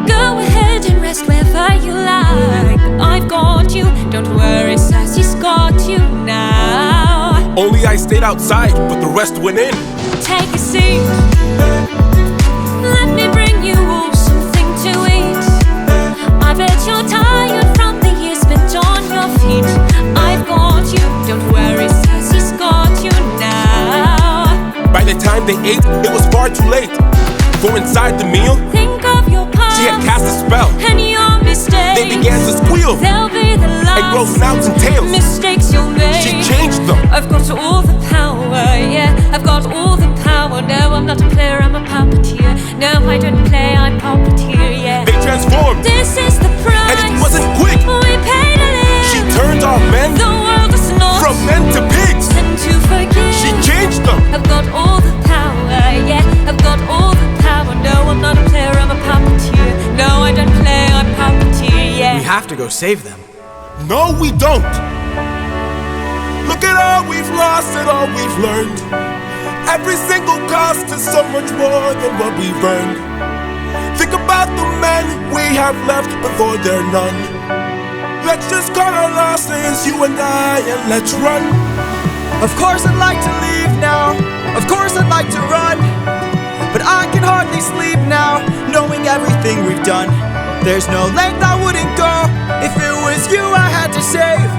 Go ahead and rest wherever you like. I've got you. Don't worry, Sassy's got you now.
Only I stayed outside, but the rest went in.
Take a seat. Let me bring you all something to eat. I bet you're tired from the years spent on your feet. I've got you. Don't worry, Sassy's got you now.
By the time they ate, it was far too late. For inside the meal,
Think of your past.
she had cast a spell.
And your mistakes.
They began to squeal
They'll be the last.
and grow snouts and tails.
Mistakes you'll make.
She changed them.
I've got all the power, yeah. I've got all the power. No, I'm not a player, I'm a puppeteer. No, I don't play, I'm puppeteer, yeah.
They transformed,
This is the price.
and it wasn't quick.
We paid to live.
She turned our men
The world is not
from men to pigs.
and to forgive.
She changed them.
I've got all the power, yeah. I've got all the power. No, I'm not a player, I'm a puppeteer. No, I don't play, I'm puppeteer, yeah.
We have to go save them.
No, we don't. Look at all we've lost and all we've learned. Every single cost is so much more than what we've earned. Think about the men we have left before they're none. Let's just cut our losses, you and I, and let's run.
Of course I'd like to leave now. Of course I'd like to run. But I can hardly sleep now, knowing everything we've done. There's no length I wouldn't go if it was you I had to save.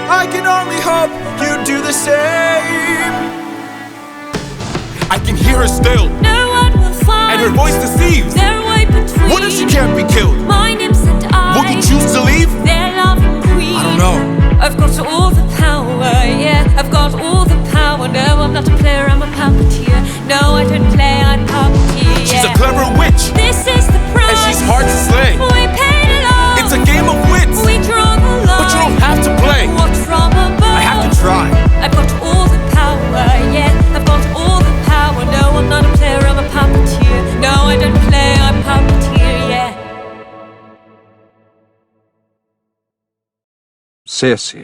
I can only hope you'd do the same.
I can hear her still,
No one will find
and her voice deceives.
their way between.
What if she can't be killed?
My nymphs and I.
Will you choose to leave?
Their loving queen.
I don't know.
I've got all the power, yeah. I've got all the power. No, I'm not a player, I'm a puppeteer. No, I don't play, I'm puppeteer, yeah.
She's a clever witch,
This is the price.
and she's hard to slay.
We paid it all.
It's a game of wits,
We draw the line.
but you don't have to play.
Watch from above.
I have to try.
I've got all the power, yeah. I've got all the power. No, I'm not a player, I'm a puppeteer. No, I don't play, I'm puppeteer, yeah.
Circe,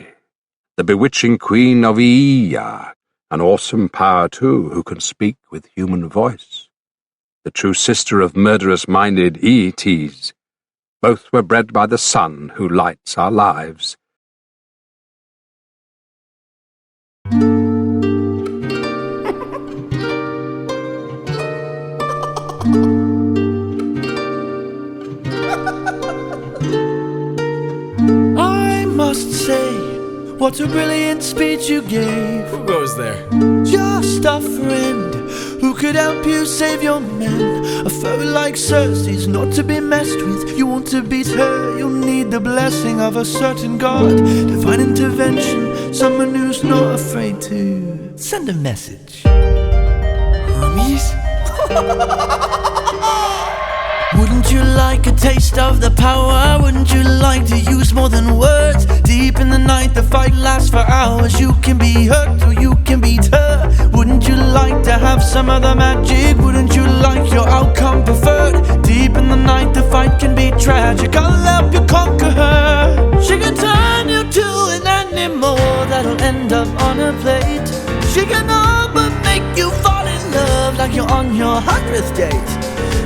the bewitching queen of Aeaea, an awesome power too, who can speak with human voice. The true sister of murderous-minded Aeetes, Both were bred by the sun who lights our lives.
I must say, what a brilliant speech you gave.
Who goes there?
Just a friend who could help you save your men. A foe like Cersei's not to be messed with. You want to beat her, you'll need the blessing of a certain god. Divine intervention, someone who's not afraid to send a message.
Hermes?
Wouldn't you like a taste of the power? Wouldn't you like to use more than words? Deep in the night, the fight lasts for hours. You can be hurt or you can beat her. Wouldn't you like to have some other magic? Wouldn't you like your outcome preferred? Deep in the night, the fight can be tragic. I'll help you conquer her. She can turn you to an animal that'll end up on a plate. She can all but make you fall in love like you're on your 100th date.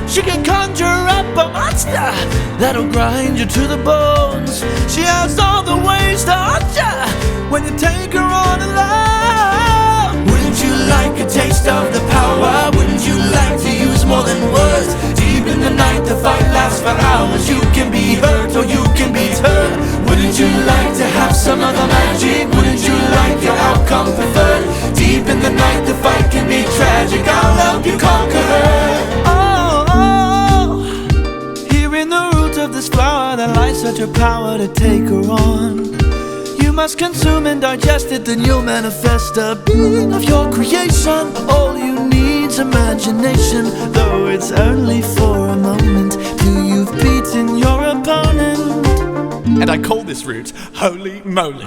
She can conjure up a monster that'll grind you to the bones. She has all the ways to haunt ya when you take her on alone. Wouldn't you like a taste of the power? Wouldn't you like to use more than words? Deep in the night, the fight lasts for hours. You can be hurt or you can beat her. Wouldn't you like to have some other magic? Wouldn't you like your outcome preferred? Deep in the night, the fight can be tragic. I'll help you conquer her. Of this flower that lies such a power to take her on. You must consume and digest it, then you'll manifest a being of your creation. All you need's imagination, though it's only for a moment till you've beaten your opponent.
And I call this route Holy Moly.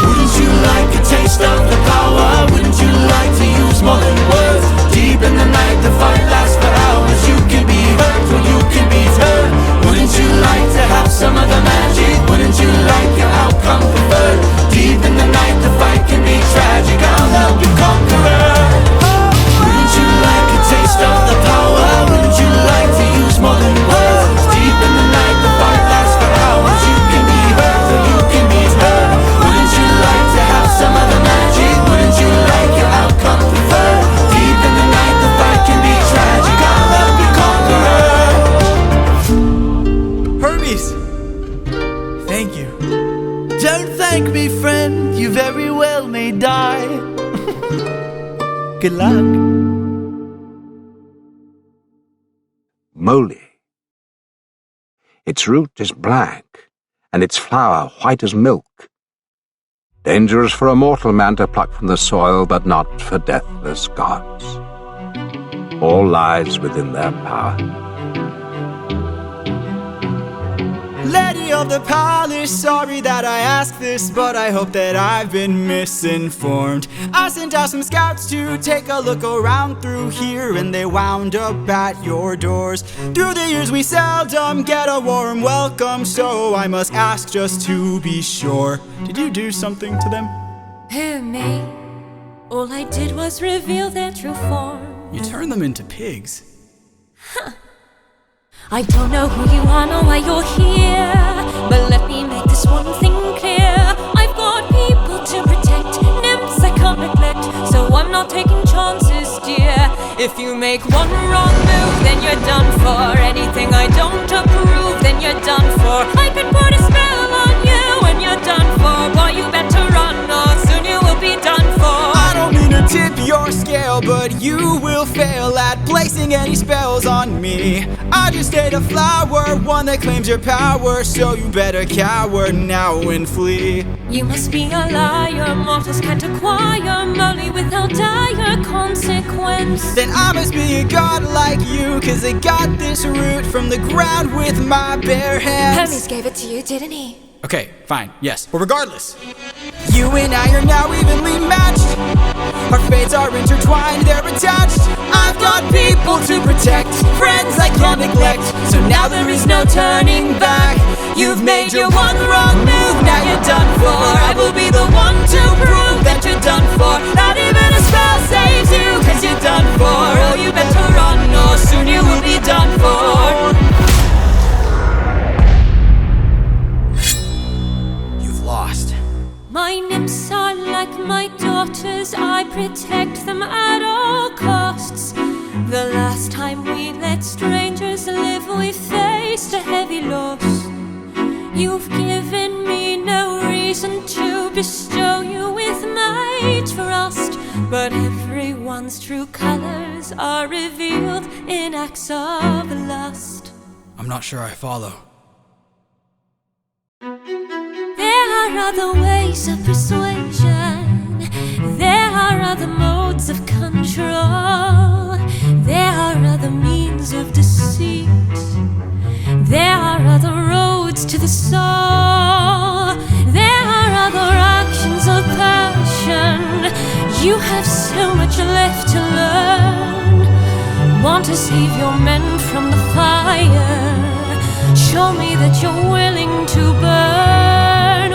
Wouldn't you like a taste of the power? Wouldn't you like to use more than words? Deep in the night, the fight lasts for hours. You can be hurt or you can beat her. Wouldn't you like to have some other magic? Wouldn't you like your outcome preferred? Deep in the night, the fight can be tragic. I'll help you conquer her. Wouldn't you like a taste of the power? Wouldn't you like to use more than words? Deep in the night, the fight lasts for hours. You can be hurt or you can beat her. Wouldn't you like to have some other magic? Wouldn't you like your outcome preferred? Deep in the night, the fight can be tragic. I'll help you conquer her.
Hermes! Thank you.
Don't thank me, friend. You very well may die. Good luck.
Moly. Its root is black, and its flower white as milk. Dangerous for a mortal man to pluck from the soil, but not for deathless gods. All lies within their power.
Lady of the palace, sorry that I ask this, but I hope that I've been misinformed. I sent out some scouts to take a look around through here, and they wound up at your doors. Through the years we seldom get a warm welcome, so I must ask just to be sure. Did you do something to them?
Who, me? All I did was reveal their true form.
You turned them into pigs.
I don't know who you are nor why you're here, but let me make this one thing clear. I've got people to protect, nymphs I can't neglect, so I'm not taking chances, dear. If you make one wrong move, then you're done for. Anything I don't approve, then you're done for. I could put a spell on you and you're done for. Boy, you better run or soon you will be done for.
I don't mean to tip your scale, but you will fail at placing any spells on me. I just ate a flower, one that claims your power, so you better cower now and flee.
You must be a liar, mortals can't acquire Moly without dire consequence.
Then I must be a god like you, cause I got this root from the ground with my bare hands.
Hermes gave it to you, didn't he?
Okay, fine, yes. Well, regardless, you and I are now evenly matched. Our fates are intertwined, they're attached. I've got people to protect, friends I can't neglect, so now there is no turning back. You've made your one wrong move, now you're done for. I will be the one to prove that you're done for. Not even a spell saves you, cause you're done for. Oh, you better run or soon you will be done for.
costs. The last time we let strangers live, we faced a heavy loss. You've given me no reason to bestow you with my trust, but everyone's true colors are revealed in acts of lust.
I'm not sure I follow.
There are other ways of persuasion. There are other modes of control. There are other means of deceit. There are other roads to the soul. There are other actions of passion. You have so much left to learn. Want to save your men from the fire? Show me that you're willing to burn.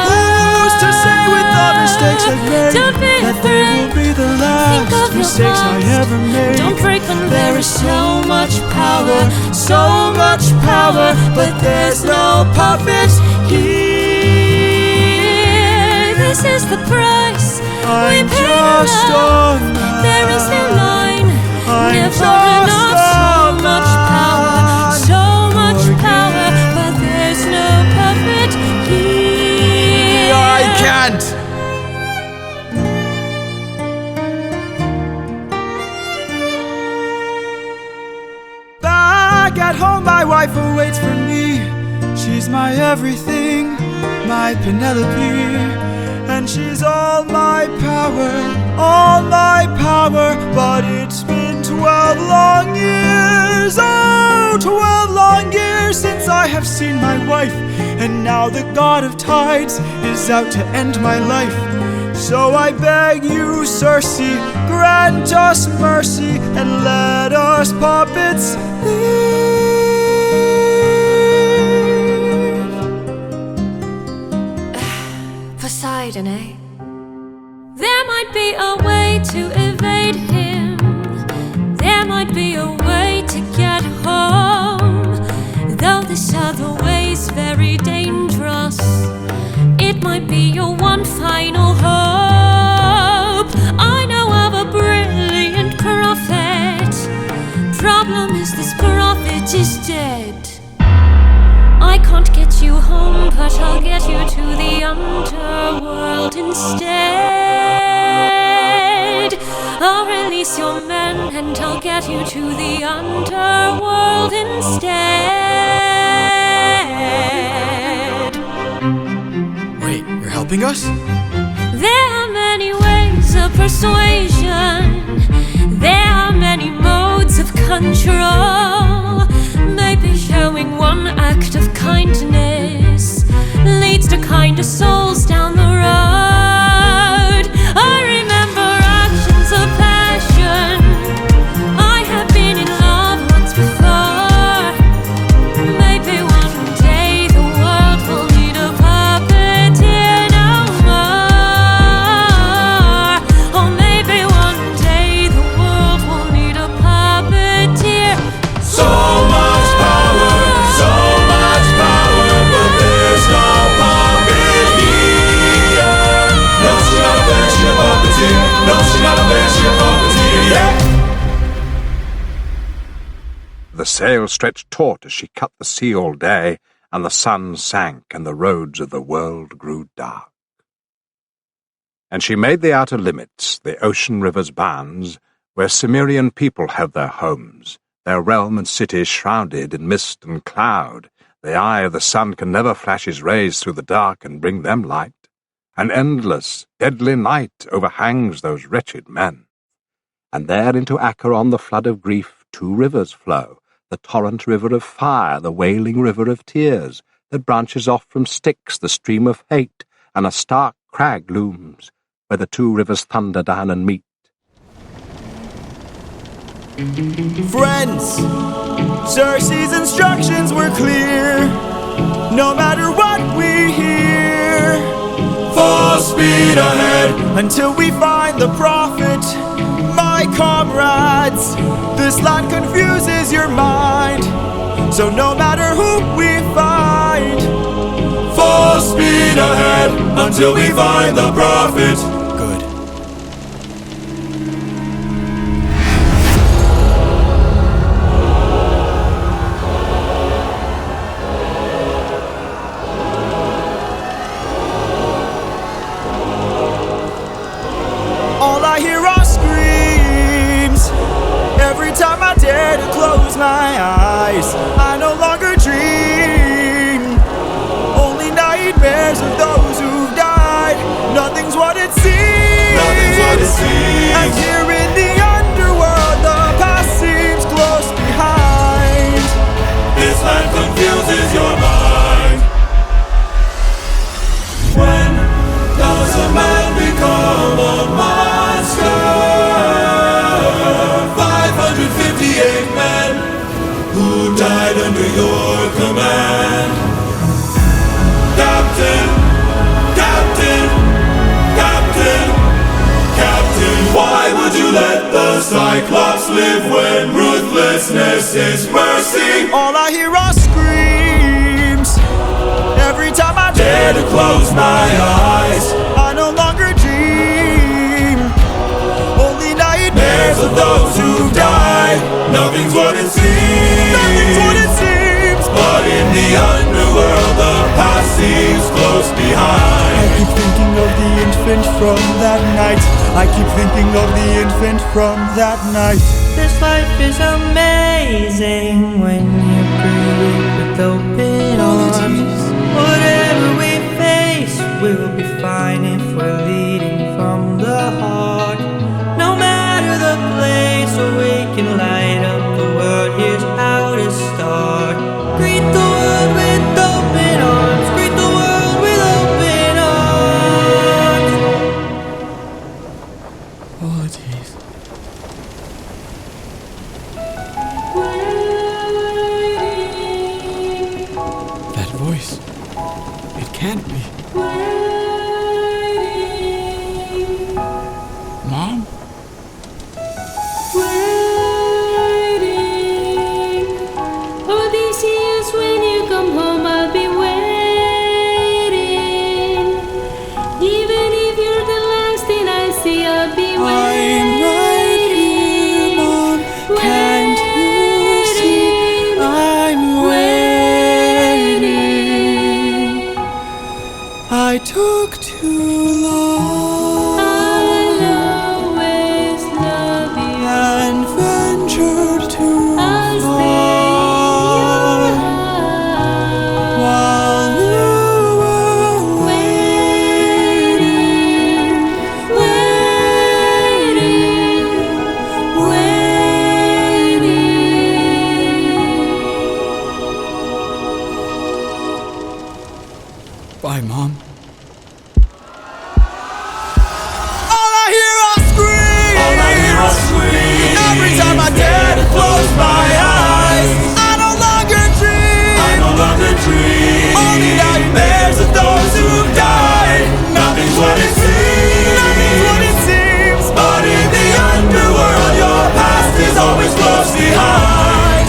Who's to say with all mistakes I've made
Don't be
that they will be the
Think
last
of your
mistakes I
past.
ever made?
Don't break when
There is so much power, but there's no puppet here.
This is the price we
I'm
pay
just
love.
a man.
There is no line,
I'm
never
just
enough. So much power, but there's no puppet here.
I can't. Back at home, my wife awaits for me. She's my everything, my Penelope. And she's all my power. But it's been 12 long years, 12 long years since I have seen my wife. And now the god of tides is out to end my life. So I beg you, Circe, grant us mercy and let us puppets leave.
Poseidon, eh? There might be a way to evade him. There might be a way to get home. Though this other way's very dangerous, it might be your one final hope. I know of a brilliant prophet. Problem is this prophet is dead. I can't get you home, but I'll get you to the underworld instead. I'll release your men and I'll get you to the underworld instead.
Wait, you're helping us?
There are many ways of persuasion. There are many modes of control. Maybe showing one act of kindness leads to kinder souls down the road. I remember actions of passion. I have been in love once before. Maybe one day the world will need a puppeteer no more. Or maybe one day the world will need a puppeteer.
So much power, but there's no puppet here. No, she's not a bitch, she's a puppeteer. No, she's not a bitch, she's a puppeteer, yeah.
The sail stretched taut as she cut the sea all day, and the sun sank, and the roads of the world grew dark. And she made the outer limits, the ocean river's bounds, where Cimmerian people have their homes, their realm and cities shrouded in mist and cloud. The eye of the sun can never flash his rays through the dark and bring them light. An endless, deadly night overhangs those wretched men. And there into Acheron the flood of grief 2 rivers flow, the torrent river of fire, the wailing river of tears, that branches off from Styx, the stream of hate, and a stark crag looms, where the 2 rivers thunder down and meet.
Friends, Circe's instructions were clear. No matter what we hear,
Full speed ahead
until we find the prophet. My comrades, this land confuses your mind. So no matter who we find,
full speed ahead until we find the prophet.
Good. time I dare to close my eyes, I no longer dream. Only nightmares of those who've died. Nothing's what it seems.
Nothing's what it seems.
And here in the underworld, the past seems close behind.
This land confuses your mind. When does a man become a monster? 558 men who died under your command. Captain, Captain, Captain, Captain, why would you let the Cyclops live when ruthlessness is mercy?
All I hear are screams. Every time I dare to close my eyes, I no longer dream. Only nightmares of those who've died.
Nothing's what it seems.
Nothing's what it seems.
But in the underworld, the past seems close behind.
I keep thinking of the infant from that night. I keep thinking of the infant from that night.
This life is amazing when you greet it with open arms. Whatever we face, we'll be fine if we're leading from the heart. No matter the place where we can light up the world, here's how to start. Greet the world with open arms. Greet the world with open arms.
Oh, jeez. That voice. It can't be. Mom?
Odysseus, when you come home, I'll be waiting. Even if you're the last thing I see, I'll be
I'm
waiting.
right here, Mom. Can't you see? I'm waiting. I took too long
I'll always love you.
and ventured too
I'll
far
stay in your
while you were
waiting, waiting.
Bye, Mom. All I hear are screams.
All I hear are screams.
Every time I dare to close my eyes, I no longer dream.
I no longer dream.
Only nightmares of those who've died.
Nothing's what it seems.
Nothing's what it seems.
But in the underworld, your past is always close behind.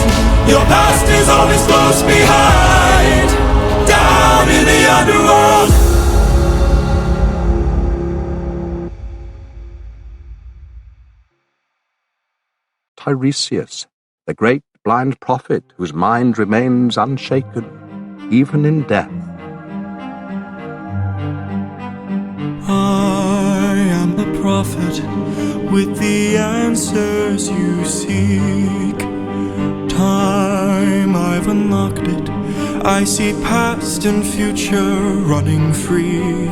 Your past is always close behind. Down in the underworld.
Tiresias, the great blind prophet whose mind remains unshaken, even in death.
I am the prophet with the answers you seek. Time, I've unlocked it. I see past and future running free.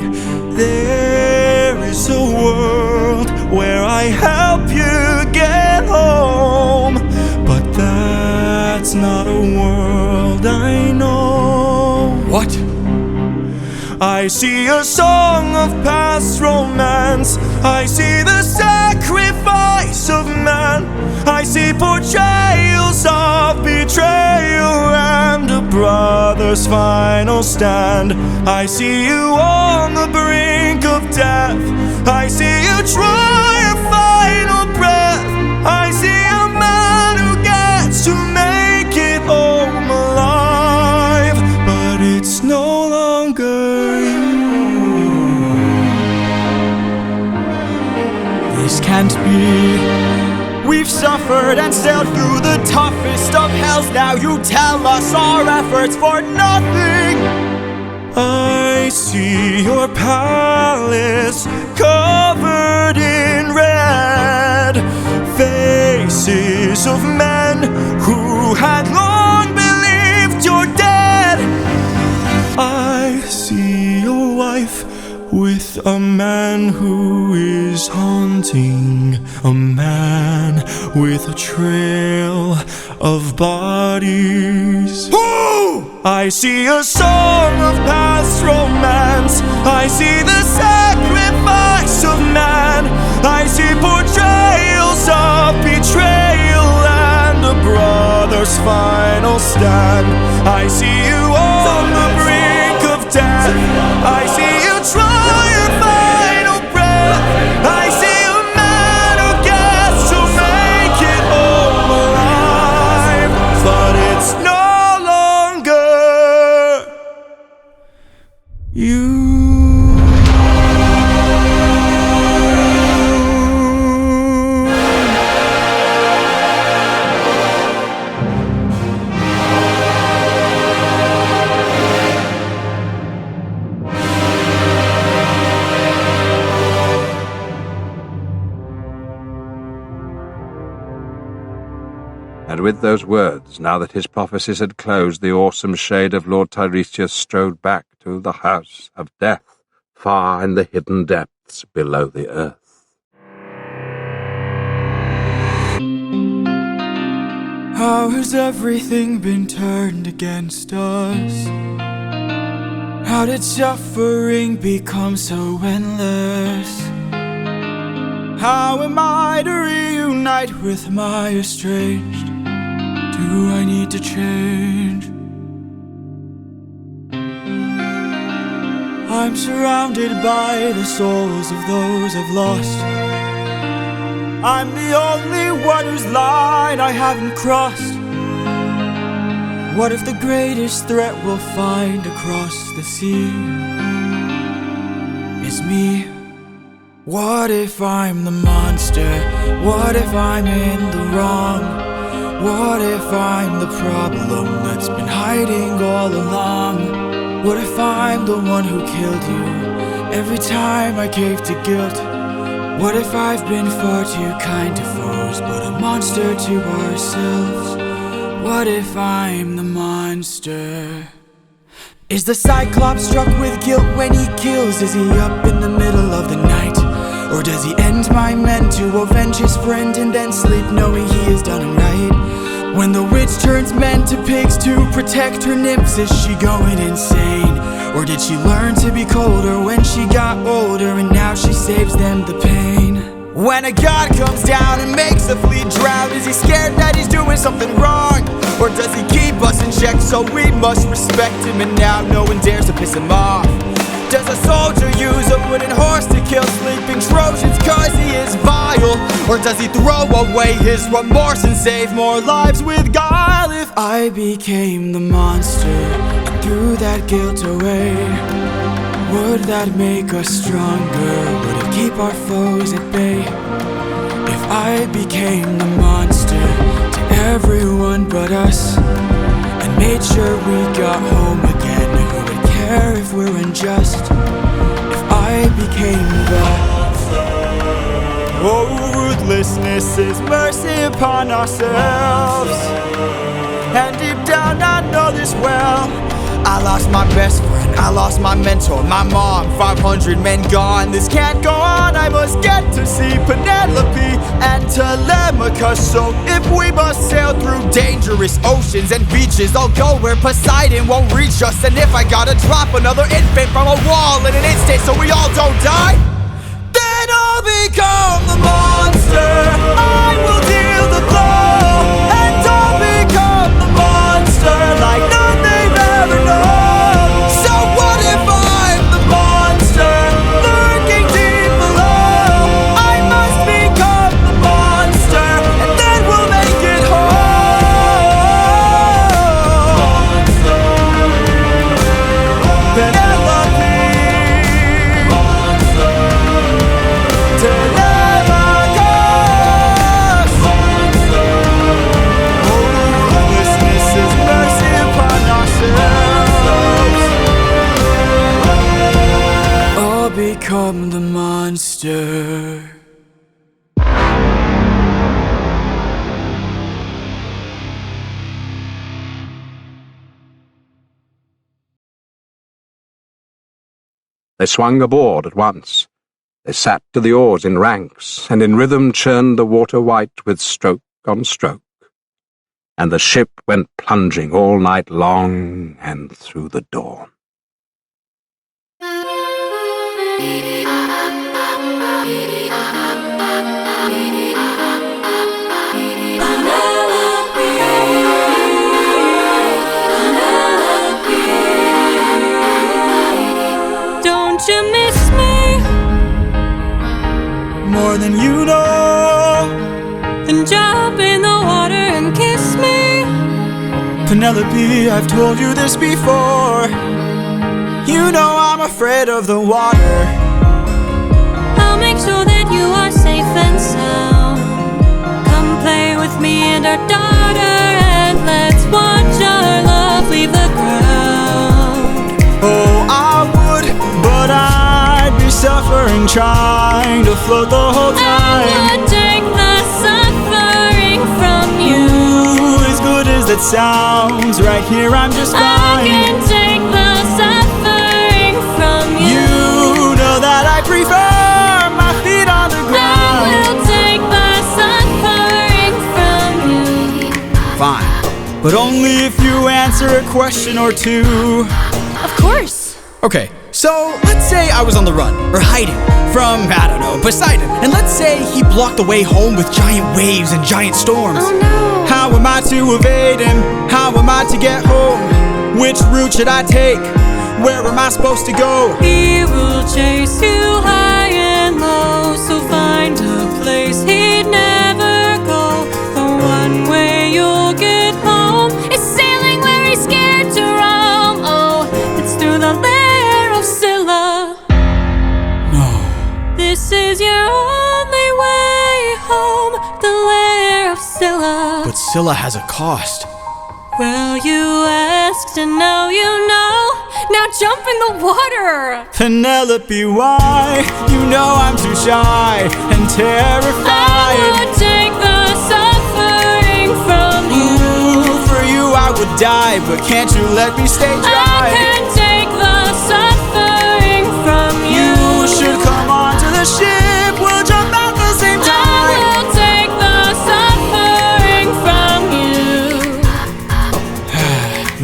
There is a world where I help you get home, but that's not a world I know. What? I see a song of past romance. I see the sacrifice of man. I see portrayals of betrayal and a brother's final stand. I see you on the brink of death. I see you try a final breath. I see a man who gets to make it home alive, but it's no longer you. This can't be. We've suffered and sailed through the toughest of hells. Now you tell us our efforts for nothing. I see your palace covered in red, faces
faces of men who had long believed you're dead. I see your wife with a man who is haunting, a man with a trail of bodies. Ooh! I see a song of past romance. I see the sacrifice of man. I see portrayals of betrayal and a brother's final stand. I see you on the brink of death. I see you try your final breath. I see a man who gets to make it all alive, but it's no longer you.
And with those words, now that his prophecies had closed, the awesome shade of Lord Tiresias strode back to the house of death, far in the hidden depths below the earth.
How has everything been turned against us? How did suffering become so endless? How am I to reunite with my estranged? Do I need to change? I'm surrounded by the souls of those I've lost. I'm the only one whose line I haven't crossed. What if the greatest threat we'll find across the sea is me? What if I'm the monster? What if I'm in the wrong? What if I'm the problem that's been hiding all along? What if I'm the one who killed you every time I gave to guilt? What if I've been far too kind to foes, but a monster to ourselves? What if I'm the monster? Is the Cyclops struck with guilt when he kills? Is he up in the middle of the night? Or does he end my men to avenge his friend and then sleep knowing he has done him right? When the witch turns men to pigs to protect her nymphs, is she going insane? Or did she learn to be colder when she got older and now she saves them the pain? When a god comes down and makes a fleet drown, is he scared that he's doing something wrong? Or does he keep us in check so we must respect him and now no one dares to piss him off? Does a soldier use a wooden horse to kill sleeping Trojans cause he is vile? Or does he throw away his remorse and save more lives with guile? If I became the monster and threw that guilt away, would that make us stronger? Would it keep our foes at bay? If I became the monster to everyone but us and made sure we got home again, who would care if we're unjust? If I became the ruthlessness is mercy upon ourselves. And deep down I know this well. I lost my best friend, I lost my mentor, my mom, 500 men gone. This can't go on, I must get to see Penelope and Telemachus. So if we must sail through dangerous oceans and beaches, I'll go where Poseidon won't reach us. And if I gotta drop another infant from a wall in an instant so we all don't die, then I'll become the monster. I will deal the blow, and I'll become the monster like none they've ever known. So what if I'm the monster lurking deep below? I must become the monster, and then we'll make it whole. Penelope, Telemachus.
They swung aboard at once. They sat to the oars in ranks, and in rhythm churned the water white with stroke on stroke. And the ship went plunging all night long and through the dawn.
Don't you miss me
more than you know?
Then jump in the water and kiss me.
Penelope, I've told you this before. You know I'm afraid of the water.
I'll make sure that you are safe and sound. Come play with me and our daughter, and let's watch our love leave the ground.
Oh, I would, but I'd be suffering trying to float the whole time.
I would take the suffering from you.
As good as that sounds, right here I'm just fine.
I can take the suffering from you.
You know that I prefer my feet on the ground.
I will take the suffering from you.
Fine, but only if you answer a question or two.
Of course.
Okay, so let's say I was on the run, or hiding, from, I don't know, Poseidon. And let's say he blocked the way home with giant waves and giant storms.
Oh no.
How am I to evade him? How am I to get home? Which route should I take? Where am I supposed to go?
He will chase you high and low, so find a place he'd never go. The one way you'll get home
Is sailing where he's scared to roam. Oh,
it's through the lair of Scylla.
No.
This is your only way home, the lair of Scylla.
But Scylla has a cost.
Well, you asked and now you know.
Now jump in the water.
Penelope, why? You know I'm too shy and terrified.
I would take the suffering from you.
Ooh, for you I would die, but can't you let me stay dry?
I can take the suffering from you.
You should come onto the ship. We'll jump at the same
I
time.
will take the suffering from you.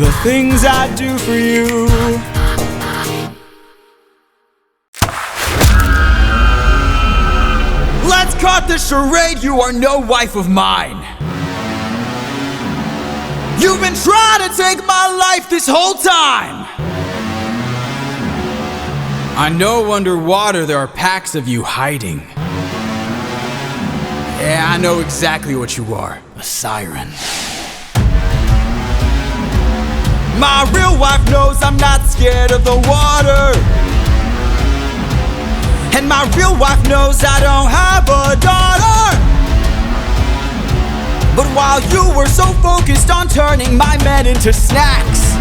The things I do for you. Let's cut the charade. You are no wife of mine. You've been trying to take my life this whole time. I know underwater there are packs of you hiding. Yeah, I know exactly what you are. A siren. My real wife knows I'm not scared of the water. And my real wife knows I don't have a daughter. But while you were so focused on turning my men into snacks,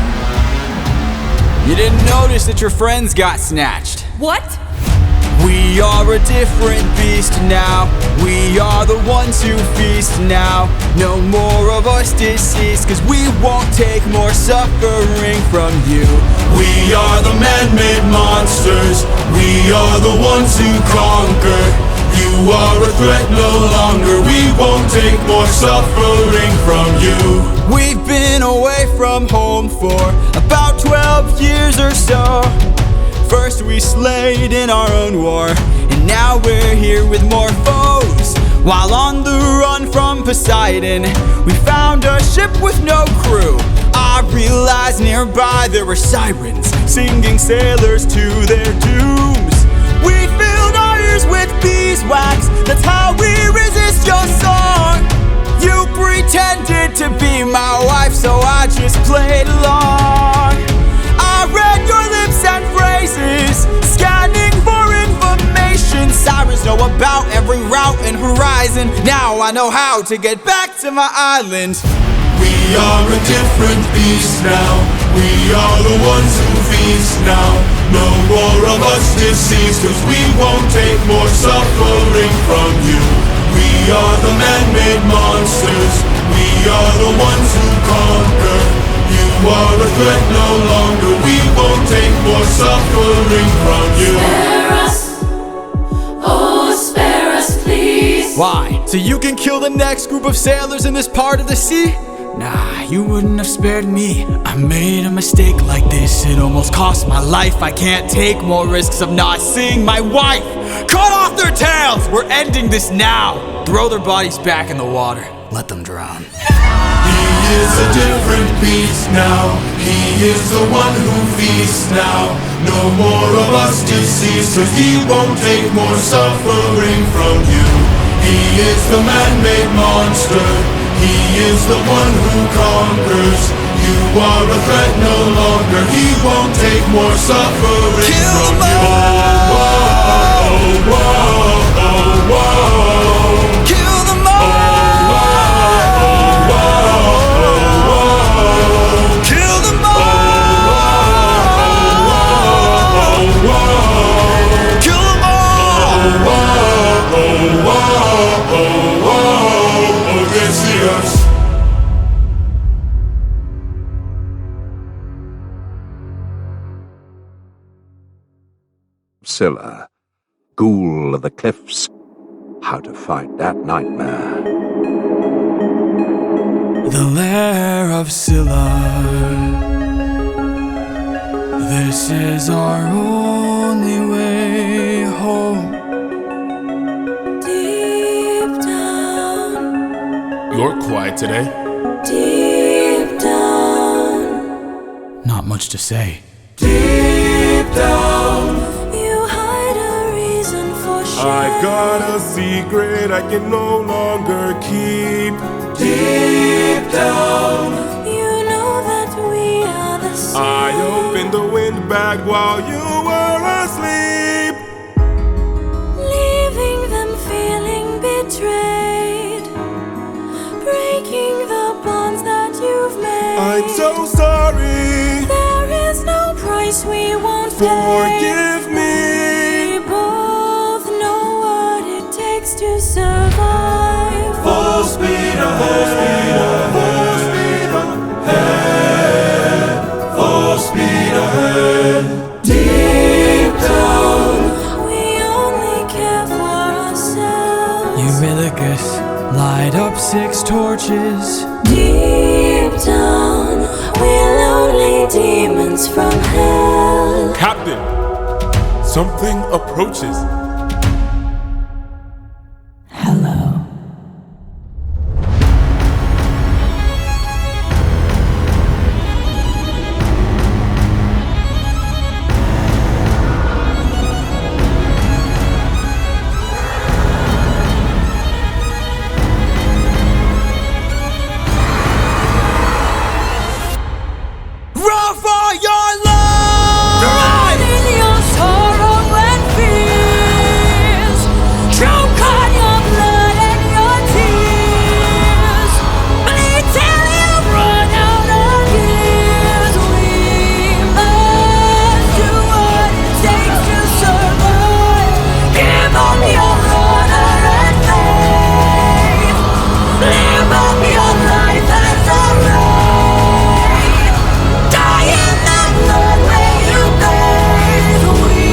you didn't notice that your friends got snatched.
What?
We are a different beast now. We are the ones who feast now. No more of us deceased, 'cause we won't take more suffering from you.
We are the man-made monsters. We are the ones who conquer. You are a threat no longer. We won't take more suffering from you.
We've been away from home for about 12 years or so. First we slayed in our own war, and now we're here with more foes. While on the run from Poseidon, we found a ship with no crew. I realized nearby there were sirens, singing sailors to their dooms. We filled our ears with beeswax, that's how we resist your song. You pretended to be my wife, so I just played along. I read your lips and phrases, scanning for information. Sirens know about every route and horizon. Now I know how to get back to my island.
We are a different beast now. We are the ones who feast now. No more of us deceased, 'cause we won't take more suffering from you. We are the man-made monsters. We are the ones who conquer. You are a threat no longer. We won't take more suffering from you.
Spare us, oh spare us please.
Why? So you can kill the next group of sailors in this part of the sea? Nah, you wouldn't have spared me. I made a mistake like this, it almost cost my life. I can't take more risks of not seeing my wife. Cut off their tails! We're ending this now. Throw their bodies back in the water. Let them drown.
He is a different beast now. He is the one who feasts now. No more of us deceased, 'cause he won't take more suffering from you. He is the man-made monster. He is the one who conquers. You are a threat no longer. He won't take more suffering from you. Oh, oh, oh, oh, oh.
Kill them all! Kill them all! Kill them all!
Odysseus.
Scylla, ghoul of the cliffs, how to fight that nightmare.
The lair of Scylla. This is our only way home.
Deep down,
You're quiet today.
deep down,
Not much to say.
Deep down,
you hide a reason for shame.
I've got a secret I can no longer keep. Deep down,
You know that we are the same.
I opened the windbag while you were asleep.
Leaving them feeling betrayed, breaking the bonds that you've made.
I'm so sorry.
There is no price we won't pay.
Forgive me.
We both know what it takes to survive.
Full speed ahead. Full speed ahead. Full speed ahead. Deep down,
We only care for ourselves.
Eurylochus, light up 6 torches.
Deep down, we're lonely demons from hell.
Captain, something approaches.
Hello.
Run for your life! Run in your sorrow and fears. Choke on your blood and your tears. Bleed till you run out of years. We must do what it takes to survive. Give up your honor and faith. Live up your life as a right. Die in the blood where you bathe. We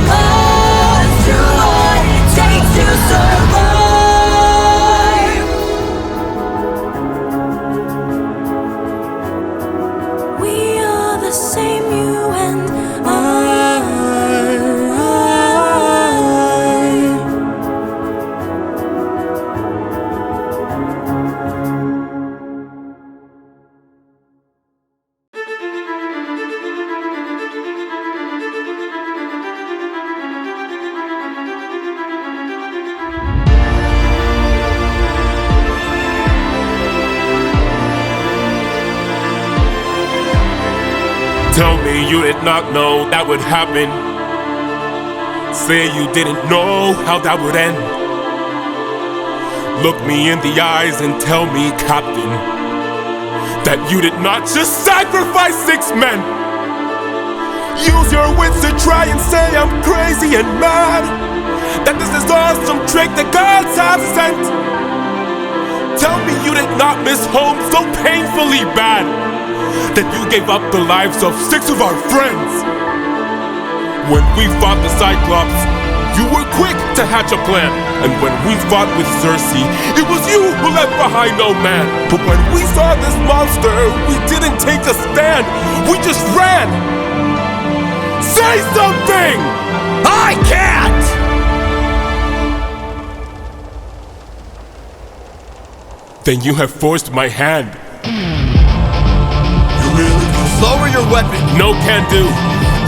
must do what it takes to survive.
We are the same, you and I.
Tell me you did not know that would happen. Say you didn't know how that would end. Look me in the eyes and tell me, Captain, that you did not just sacrifice 6 men. Use your wits to try and say I'm crazy and mad, that this is all some trick the gods have sent. Tell me you did
not miss home so painfully bad that you gave up the lives of 6 of our friends? When we fought the Cyclops, you were quick to hatch a plan. And when we fought with Circe, it was you who left behind no man. But when we saw this monster, we didn't take a stand. We just ran. Say something!
I can't!
Then you have forced my hand.
You really can lower your weapon.
No can do.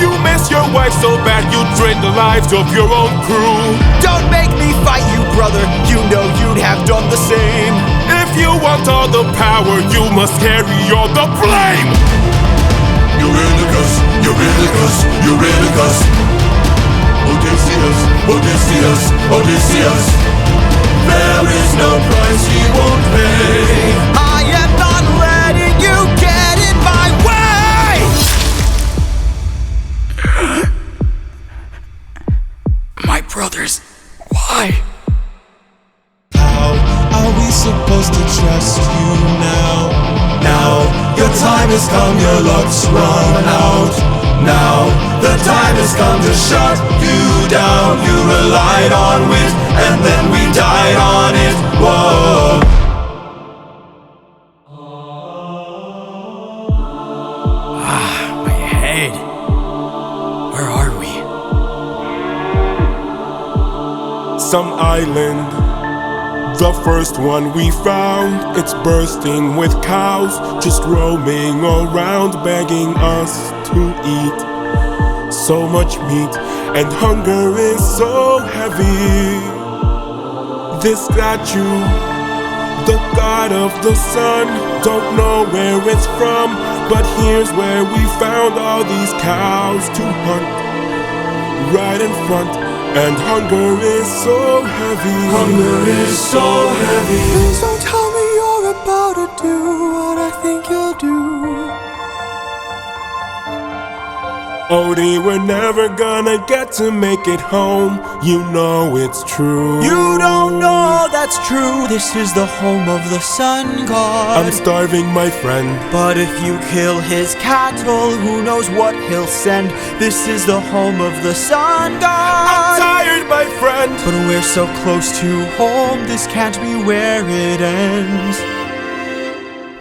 You miss your wife so bad you drained the lives of your own crew.
Don't make me fight you, brother. You know you'd have done the same.
If you want all the power, you must carry all the blame.
Eurylochus, Eurylochus, Eurylochus. Odysseus, Odysseus, Odysseus. There is no price he won't pay. I am not letting you get in my way.
My brothers, why?
How are we supposed to trust you now?
Now, your time has come, your luck's run out. Now, the time has come to shut you down. You relied on wit, and then we died on it. Whoa.
My head. Where are we?
Some island, the first one we found. It's bursting with cows, just roaming around, begging us to eat. So much meat, and hunger is so heavy. This statue, the god of the sun, don't know where it's from, but here's where we found all these cows to hunt. Right in front, and hunger is so heavy.
Hunger is so heavy.
Please don't tell me you're about to do what I think you'll do.
Odie, we're never gonna get to make it home. You know it's true.
You don't know that's true. This is the home of the sun god.
I'm starving, my friend.
But if you kill his cattle, who knows what he'll send. This is the home of the sun god.
I'm tired, my friend.
But we're so close to home, this can't be where it ends.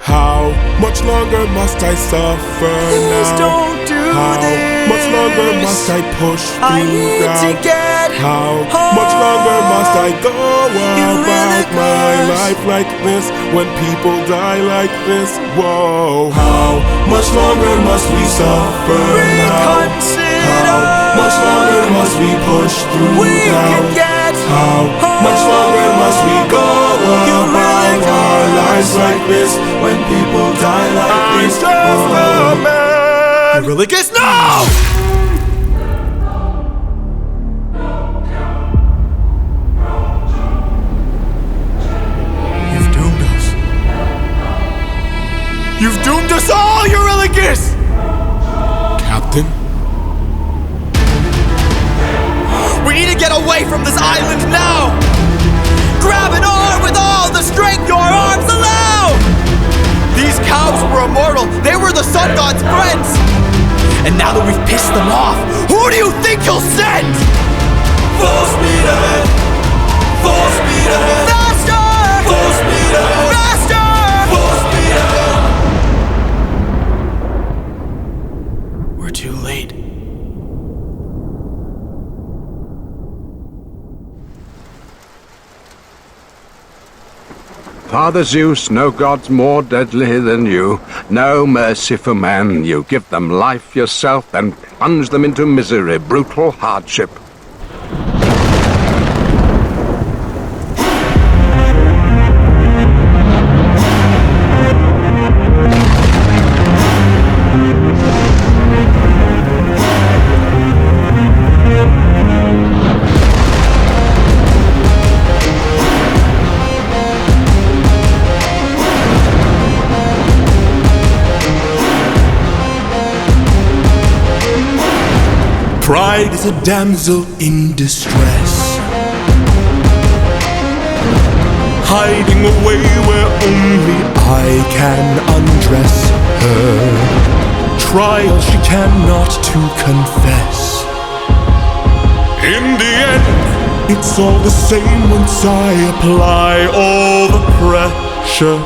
How much longer must I suffer
Please
now?
don't do
How
this.
much longer must I push through
I need
doubt?
to get
How
home.
much longer must I go about my
Eurylochus.
life like this? When people die like this? Whoa.
How much longer must we suffer now?
Reconsider.
How much longer must we push through
We
doubt?
can get
How much longer must we go about our lives like this? When people die like
I'm
this?
just a man.
Eurylochus, no! You've doomed us. You've doomed us all, Eurylochus!
Captain?
We need to get away from this island now! Grab an arm with all the strength your arms allow! These cows were immortal, they were the sun god's friends! And now that we've pissed them off, who do you think he'll send?
Full speed ahead! Full speed ahead!
Faster!
Full speed ahead!
Faster!
Full speed ahead!
We're too late.
Father Zeus, no gods more deadly than you. No mercy for man. You give them life yourself, then plunge them into misery, brutal hardship.
Pride is a damsel in distress. hiding away where only I can undress her. Trial she cannot to confess. In the end, it's all the same once I apply all the pressure.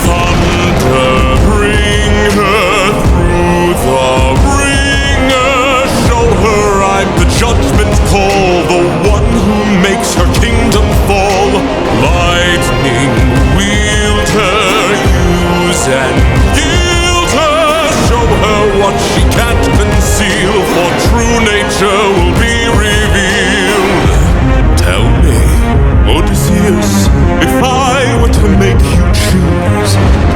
Thunder, bring her through the ringer. Show her I'm the judgment call, the one who makes her kingdom fall. Lightning, wield her, use and yield her. Show her what she can't conceal, for true nature will be revealed. Tell me, Odysseus, if I were to make you choose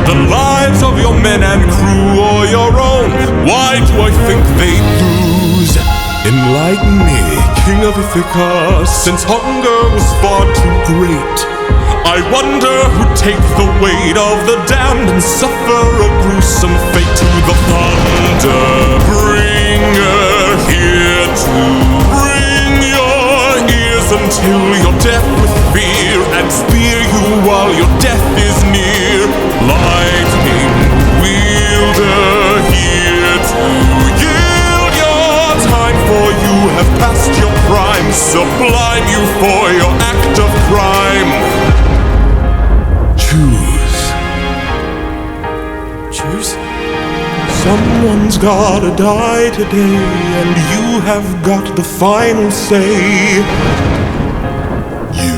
the lives of your men and crew or your own, why do I think they'd lose? Enlighten me, king of Ithaca, since hunger was far too great. I wonder who'd take the weight of the damned and suffer a gruesome fate. To the thunder bringer, here to bring your ears until you're deaf with fear, and spear you while your death is near. Lightning wielder, here to yield your time, for you have passed your prime. Sublime you for your act of crime. Choose. Someone's gotta die today, and you have got the final say. You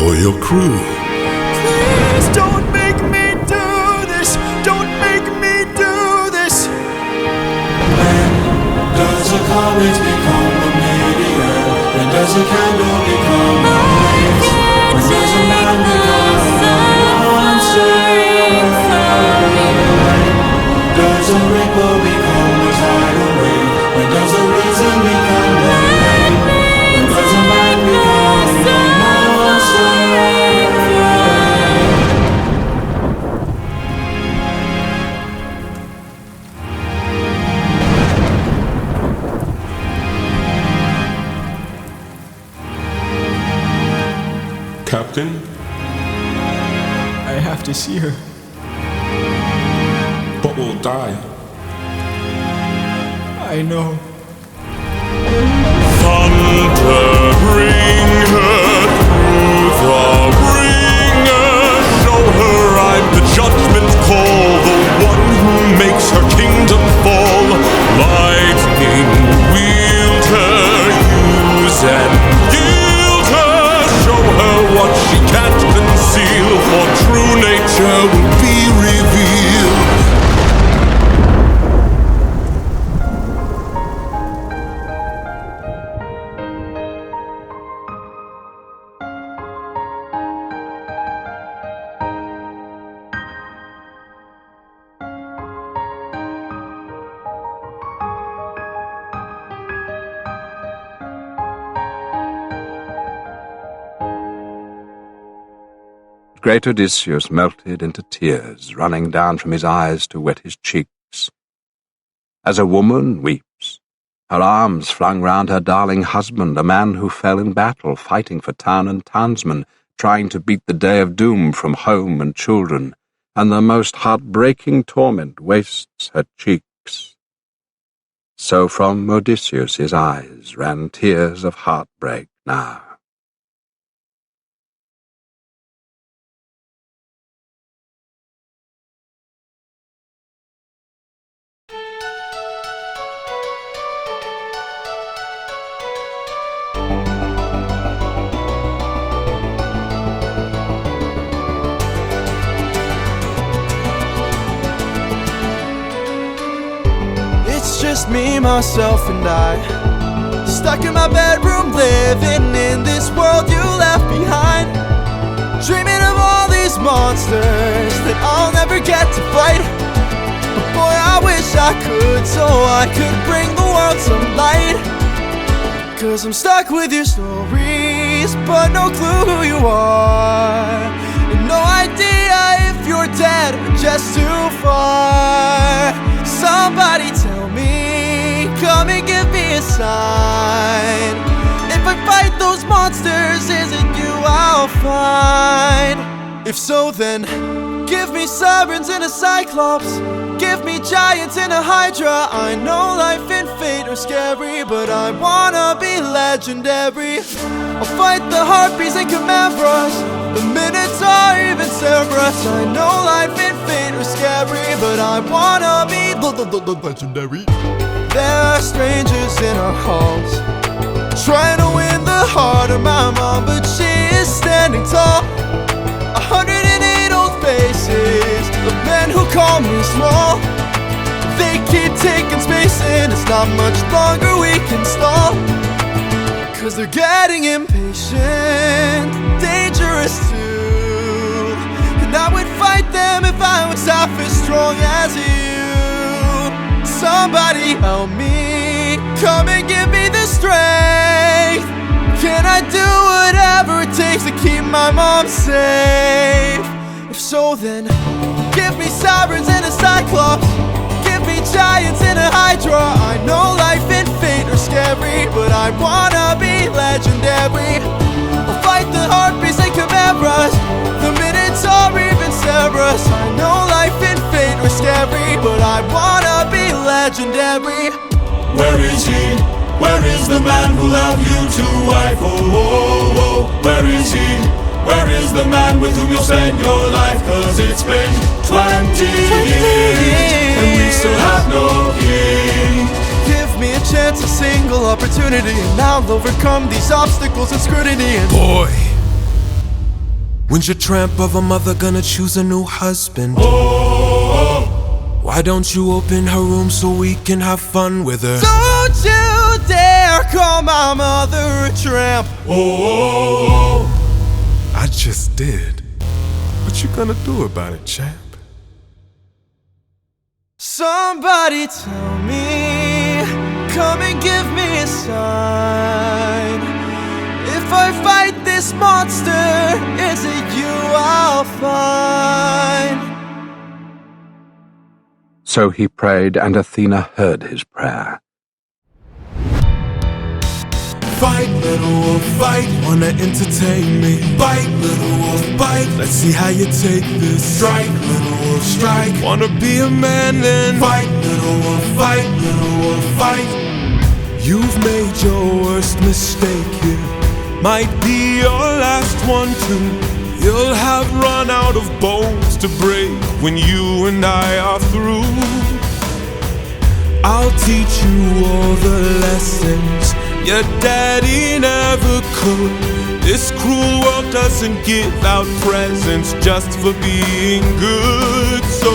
or your crew.
Please don't make me do this. Don't make me do this.
When does a comet become a meteor? When does a candle become a blaze? When does a man become a monster? Does a ripple become a tidal wave? When does a reason become a name? When does a man become a monster?
Captain?
I have to see her.
But we'll die.
I know.
Thunder, bring her through the ringer. Show her I'm the judgment call, the one who makes her kingdom fall. Lightning, wield her, use and yield her. Show her what she can't conceal, for true nature will be revealed.
Great Odysseus melted into tears, running down from his eyes to wet his cheeks. As a woman weeps, her arms flung round her darling husband, a man who fell in battle, fighting for town and townsmen, trying to beat the day of doom from home and children, and the most heartbreaking torment wastes her cheeks. So from Odysseus's eyes ran tears of heartbreak now.
Just me, myself, and I, stuck in my bedroom, living in this world you left behind, dreaming of all these monsters that I'll never get to fight. But boy, I wish I could, so I could bring the world some light. 'Cause I'm stuck with your stories, but no clue who you are, and no idea if you're dead or just too far. Somebody tell me, come and give me a sign. If I fight those monsters, is it you I'll find. If so, then give me sirens and a cyclops, give me giants and a hydra. I know life and fate are scary, but I wanna be legendary. I'll fight the harpies and chimera's, the minotaur, even Cerberus. I know life and fate are scary, but I wanna be legendary. There are strangers in our halls, trying to win the heart of my mom, but she is standing tall. 108 old faces of men who call me small. They keep taking space and it's not much longer we can stall. Cause they're getting impatient, dangerous too. And I would fight them if I was half as strong as you. Somebody help me, come and give me the strength. Can I do whatever it takes to keep my mom safe? If so, then give me sirens and a cyclops, give me giants and a hydra. I know life and fate are scary, but I wanna be legendary. I'll fight the harpies and chimeras, the minotaur, even Cerberus. I know life and fate are scary, but I wanna be legendary.
Where is he? Where is the man who loved you to wife? Oh, oh, oh. Where is he? Where is the man with whom you'll spend your life? Cause it's been 20 years and we still have no king.
Give me a chance, a single opportunity, and I'll overcome these obstacles and scrutiny. And
boy, when's your tramp of a mother gonna choose a new husband?
Oh,
why don't you open her room so we can have fun with her?
Don't you dare call my mother a tramp.
oh,
I just did. What you gonna do about it, champ?
Somebody tell me, come and give me a sign. If I fight this monster, is it you I'll find?
So he prayed, and Athena heard his prayer.
Fight, little wolf, fight. Wanna entertain me? Bite, little wolf, bite. Let's see how you take this. Strike, little wolf, strike. Wanna be a man then? Fight, little wolf, fight. Little wolf, fight. You've made your worst mistake here. Might be your last one too. You'll have run out of bones to break when you and I are through. I'll teach you all the lessons your daddy never could. This cruel world doesn't give out presents just for being good. So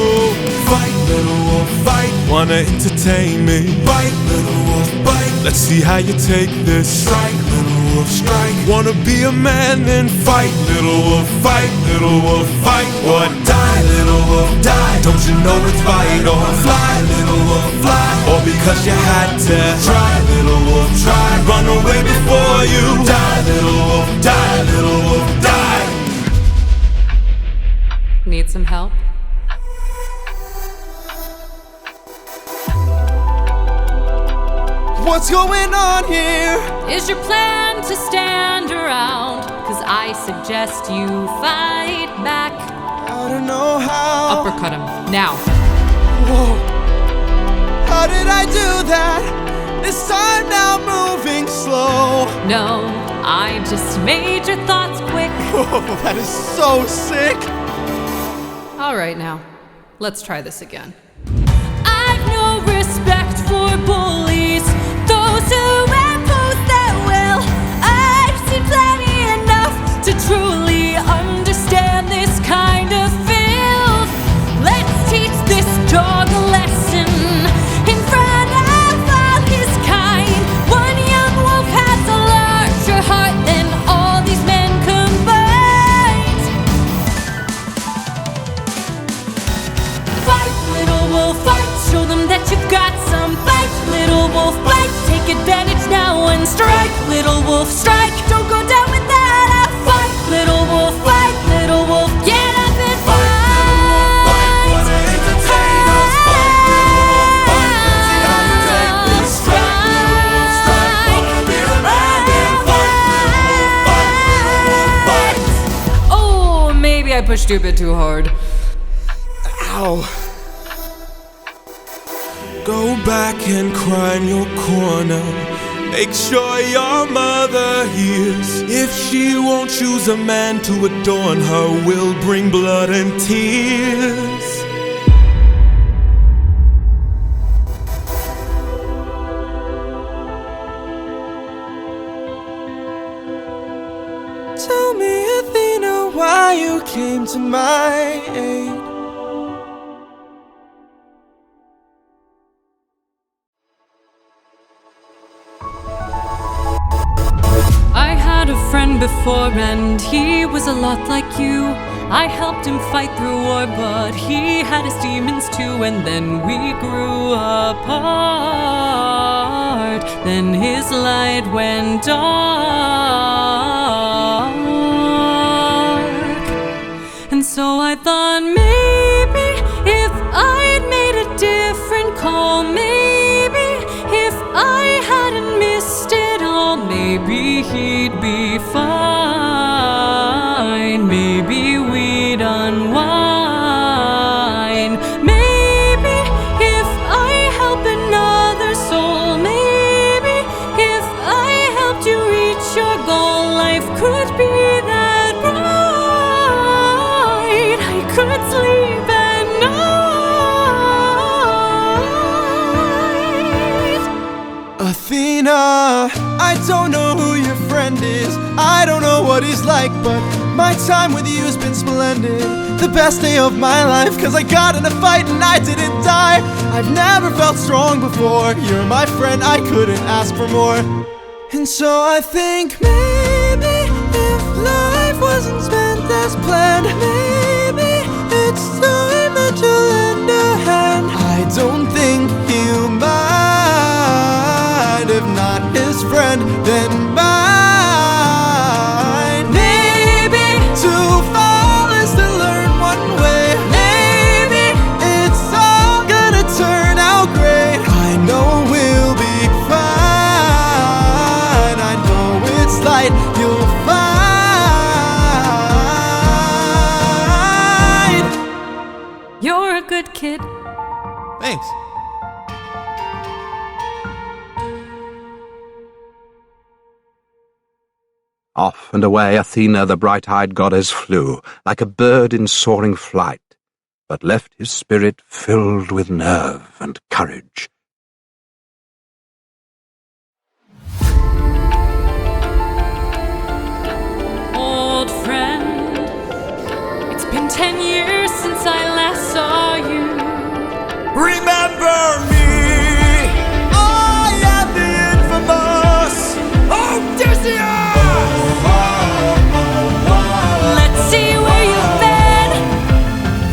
fight, little wolf, fight. Wanna entertain me? Bite, little wolf, bite. Let's see how you take this. Strike, little wolf, strike. Wanna be a man? Then fight, little wolf, fight. Little wolf, fight. Or die, little wolf, die. Don't you know it's fight or fly, little wolf, fly. Or because you had to try, little wolf, try. Run away before you die, little wolf, die, little wolf, die.
Need some help?
What's going on here?
Is your plan to stand around? Cause I suggest you fight back.
I don't know how.
Uppercut him, now.
Whoa. How did I do that? This time now moving slow.
No, I just made your thoughts quick.
Whoa, that is so sick.
Alright now, let's try this again. I've no respect for bullies, those who impose their will. I've seen plenty enough to truly understand this kind of filth. Let's teach this dog a lesson in front of all his kind. One young wolf has a larger heart than all these men combined. Fight, little wolf, fight. Show them that you've got some fight. Little wolf, bite. Take advantage now and strike. Little wolf, strike. Don't go down without a fight. Little wolf, fight. Little wolf, get up and fight.
wanna entertain us? Fight, little wolf, fight. Let's see how you take this. Strike, little wolf, strike. Wanna be a man, then fight, little wolf, fight. Little wolf, fight.
maybe I pushed you a bit too hard.
Ow. Go back and cry in your corner. Make sure your mother hears. If she won't choose a man to adorn her, we'll bring blood and tears. Tell me, Athena, why you came to my aid.
I had a friend before and he was a lot like you. I helped him fight through war, but he had his demons too. And then we grew apart. Then his light went dark. And so I thought maybe if I'd made a different call, maybe if I hadn't missed it all, maybe he'd be fine. Maybe we'd unwind. Maybe if I help another soul, maybe if I helped you reach your goal, life could be that bright. I could sleep at night.
Athena, I don't know who your friend is. I don't know what he's like, but my time with you's been splendid. The best day of my life, 'cause I got in a fight and I didn't die. I've never felt strong before. You're my friend, I couldn't ask for more. And so I think maybe if life wasn't spent as planned, maybe it's time that you lend a hand. I don't think he'll mind. If not his friend, then mine. Maybe to fall is to learn one way. Maybe it's all gonna turn out great. I know we'll be fine. I know it's light you'll find.
You're a good kid.
Thanks.
Off and away Athena, the bright-eyed goddess, flew, like a bird in soaring flight, but left his spirit filled with nerve and courage.
Old friend, it's been 10 years since I last saw you.
Remember me? I am the infamous Odyssey!
Let's see where you've been.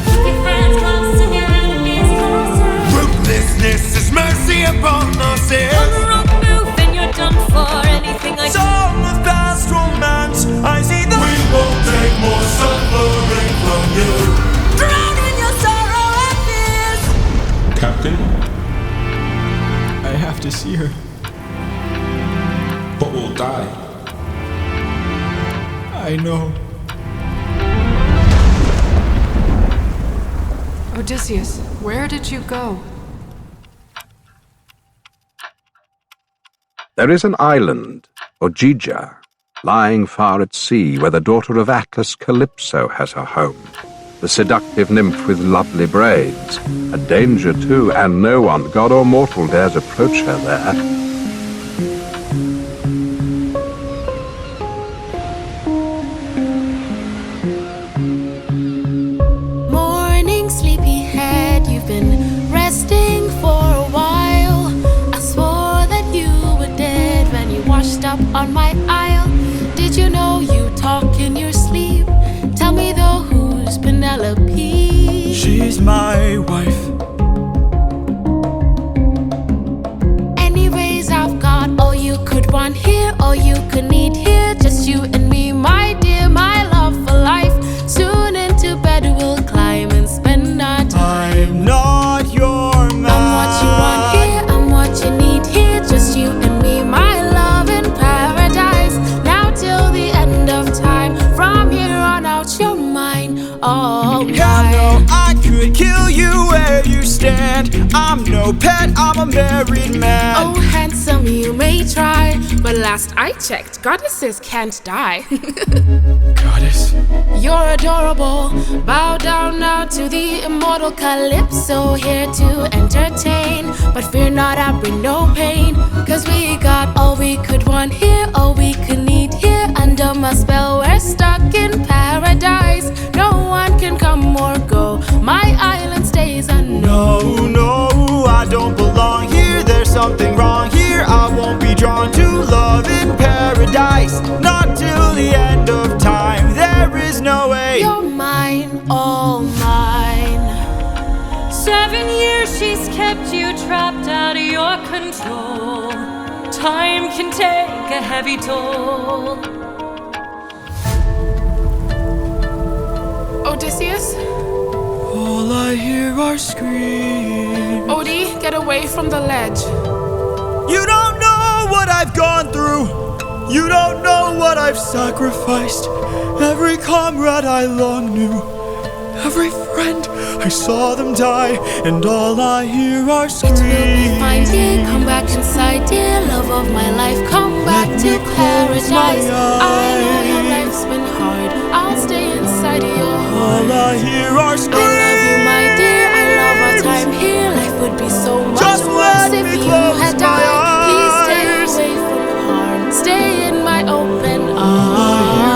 Keep your friends close and your enemies closer.
Ruthlessness is mercy upon us.
On the wrong move and you're done for. Anything like
Song of past romance, I see the we won't take more suffering from you.
drown in your sorrow and fears.
Captain,
I have to see her.
but we'll die.
I know.
Odysseus, where did you go?
There is an island, Ogygia, lying far at sea, where the daughter of Atlas, Calypso, has her home. The seductive nymph with lovely braids, a danger too, and no one, god or mortal, dares approach her there.
Morning, sleepyhead, you've been resting for a while. I swore that you were dead when you washed up on my aisle. Did you know you talk in your sleep? Tell me though, who's Penelope?
She's my wife.
Anyways, I've got all you could want here, all you could need here. Just you and me, my dear, my love for life. Soon into bed we'll climb and spend our time.
I'm not your man.
I'm what you want here, I'm what you need here. Just you and me, my love in paradise. Now till the end of time, from here on out you're mine.
all mine.
Hell no, I could kill you where you stand. I'm no pet, I'm a married man.
Oh, handsome, you may try, but last I checked, goddesses can't die.
Goddess.
You're adorable. Bow down now to the immortal Calypso, here to entertain. But fear not, I bring no pain, 'cause we got all we could want here, all we could need here. Under my spell, we're stuck in paradise. No one can come or go. My island stays unknown.
No, I don't belong here. There's something wrong here. I won't be drawn to love in paradise. Not till the end of time. There is no way.
You're mine, all mine.
7 years she's kept you trapped out of your control. Time can take a heavy toll.
Odysseus?
All I hear are screams.
Odie, get away from the ledge.
You don't know what I've gone through. You don't know what I've sacrificed. Every comrade I long knew, every friend, I saw them die, and all I hear are screams.
It will be fine, dear. Come back inside, dear. Love of my life, come back to paradise. I know your life's been hard. I'll stay inside your heart.
All I hear are screams.
I love you, my dear. I love our time here. Life would be so much
Just
worse
let
if
me
you
close
had
my
died. Please stay
eyes.
away from harm. Stay in my open
All I hear
arms.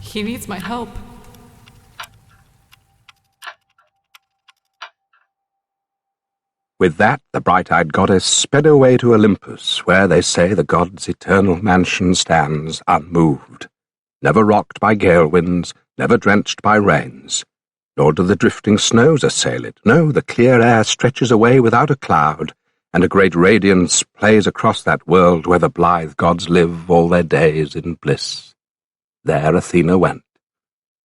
He needs my help.
With that, the bright-eyed goddess sped away to Olympus, where they say the god's eternal mansion stands unmoved, never rocked by gale winds, never drenched by rains. Nor do the drifting snows assail it. No, the clear air stretches away without a cloud, and a great radiance plays across that world where the blithe gods live all their days in bliss. There Athena went,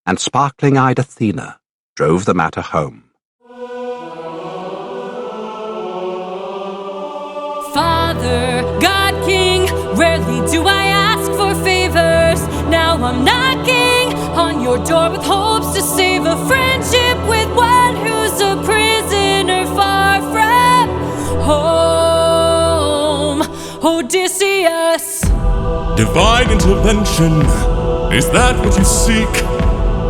and sparkling-eyed Athena drove the matter home.
Father, God King, rarely do I ask for favors. Now I'm knocking on your door with hopes to save a friendship with one who's a prisoner far from home. Odysseus.
Divine intervention, is that what you seek?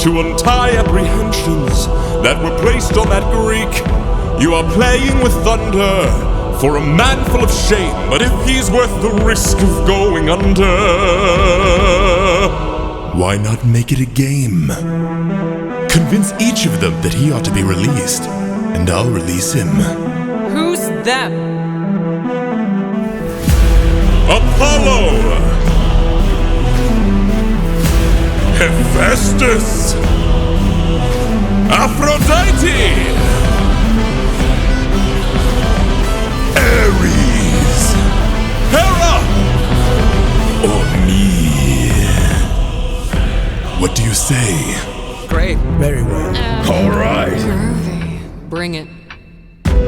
To untie apprehensions that were placed on that Greek? You are playing with thunder for a man full of shame, but if he's worth the risk of going under, why not make it a game? Convince each of them that he ought to be released, and I'll release him.
Who's them?
Apollo! Hephaestus! Aphrodite! Ares! Hera! Or me? What do you say?
Great.
Very well.
All right.
Groovy. Bring it.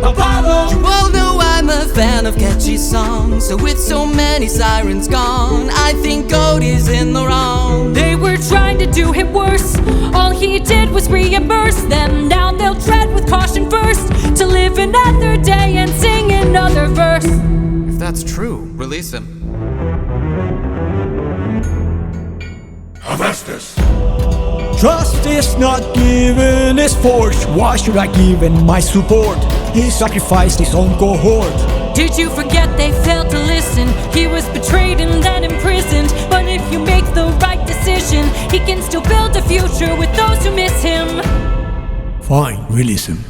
Apollo!
You all know I'm a fan of catchy songs, so with so many sirens gone, I think Cody's in the wrong.
They were trying to do him worse. All he did was reimburse them. Now they'll tread with caution first to live another day and sing another verse.
If that's true, release him.
Hephaestus!
Justice not given is forced. Why should I give in my support? He sacrificed his own cohort.
Did you forget they failed to listen? He was betrayed and then imprisoned. But if you make the right decision, he can still build a future with those who miss him.
Fine, release him.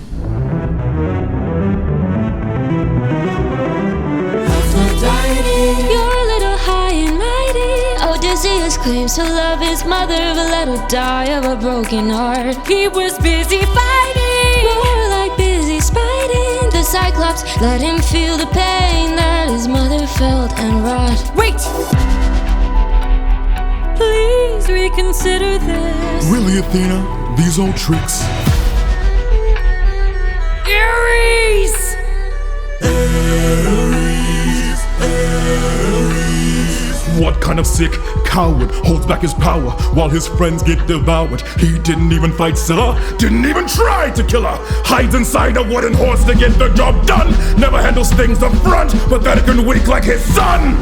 You're a little high and mighty. Odysseus claims to love his mother, but let her die of a broken heart. He was busy fighting, more like busy trapped. Let him feel the pain that his mother felt and rot.
Wait! Please reconsider this.
Really, Athena? These old tricks?
Ares!
What kind of sick coward holds back his power while his friends get devoured? He didn't even fight Scylla, didn't even try to kill her. Hides inside a wooden horse to get the job done. Never handles things up front, pathetic and weak like his son.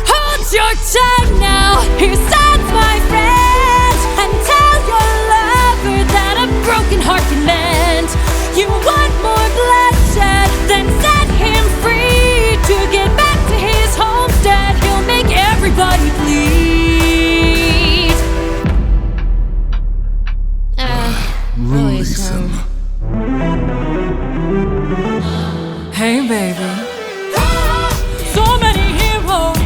Hold your tongue now, hear signs, my friend, and tell your lover that a broken heart can mend. You want more bloodshed, then set him free to get back to his homestead. He'll make everybody bleed.
Release him.
Hey, baby. So many heroes,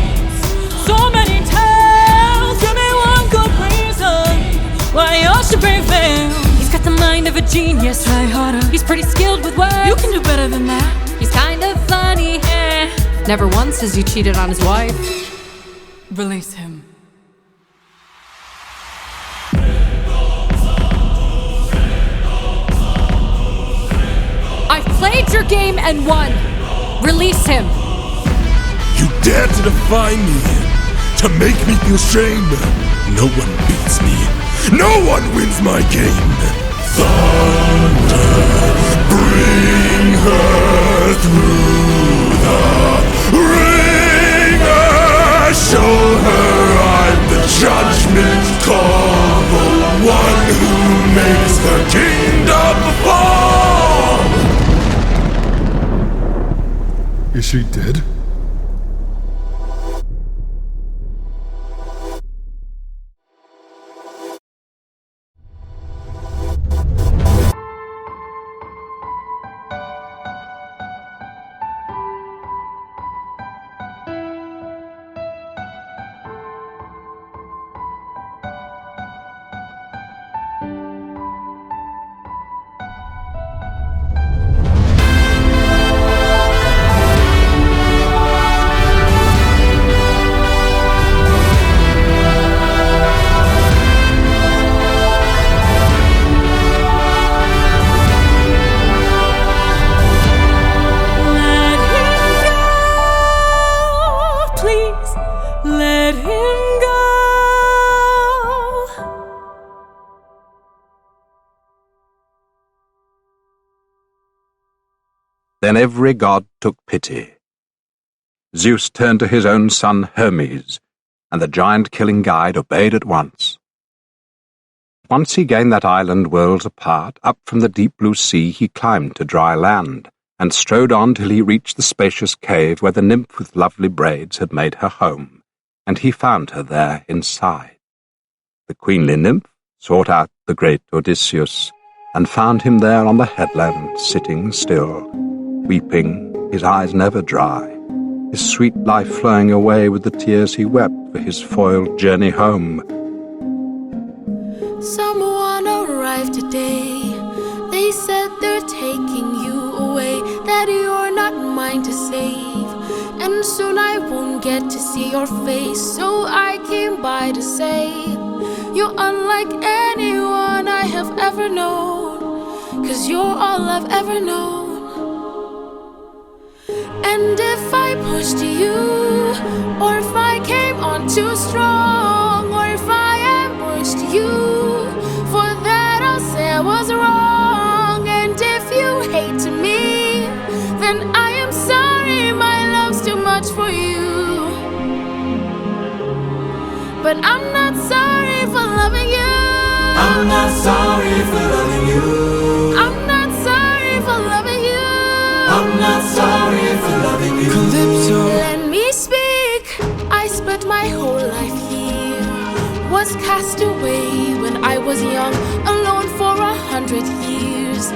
so many tales. Give me one good reason why you should prevail. He's got the mind of a genius. Try harder. He's pretty skilled with words. You can do better than that. He's kind of funny. Never once has he cheated on his wife. Release him. I've played your game and won. Release him.
You dare to defy me, to make me feel shame. No one beats me, no one wins my game. Thunder, bring her through the ringer. Show her I'm the judgment call, the one who makes the kingdom fall. Is she dead?
Let him go.
Then every god took pity. Zeus turned to his own son Hermes, and the giant-killing guide obeyed at once. Once he gained that island worlds apart, up from the deep blue sea he climbed to dry land, and strode on till he reached the spacious cave where the nymph with lovely braids had made her home, and he found her there inside. The queenly nymph sought out the great Odysseus, and found him there on the headland, sitting still, weeping, his eyes never dry, his sweet life flowing away with the tears he wept for his foiled journey home.
Someone arrived today. They said they're taking you away, that you're not mine to save, and soon I won't get to see your face. So I came by to say, you're unlike anyone I have ever known, 'cause you're all I've ever known. And if I pushed you, or if I came on too strong, or if I ambushed you, for that I'll say I was wrong. And if you hate me, then I am sorry, my love's too much for you. But I'm not sorry for loving you.
I'm not sorry for loving you.
I'm not sorry for loving you.
I'm not sorry for loving you.
Calypso.
Let me speak. I spent my whole life here, was cast away when I was young, alone for 100 years.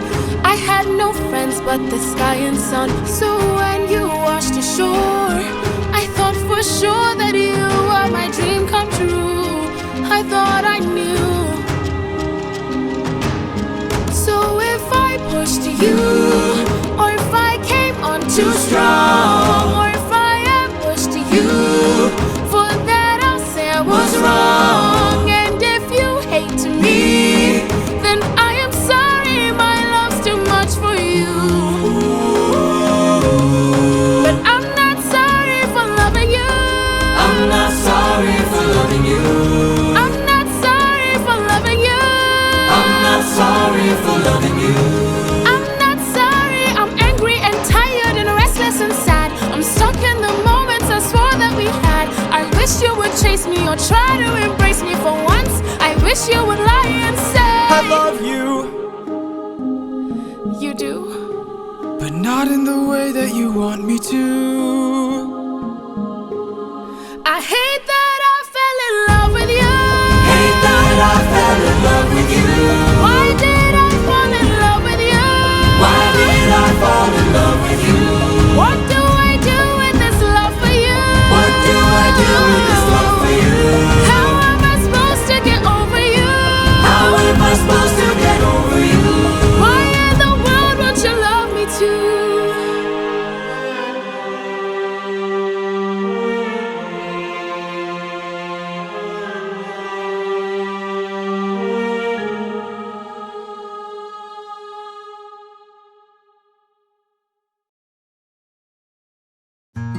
I had no friends but the sky and sun. So when you washed ashore, I thought for sure that you were my dream come true. I thought I knew. So if I pushed you, would chase me or try to embrace me for once. I wish you would lie and say
I love you.
You do?
But not in the way that you want me to.
I hate that I fell in love with you.
Hate that I fell in love with you.
Why did I fall in love with you?
Why did I fall in love with you?
What do I do with this love for you?
What do I do with this love for you?
How am I supposed to get over you?
How am I supposed to get over you?
Why in the world won't you love me too?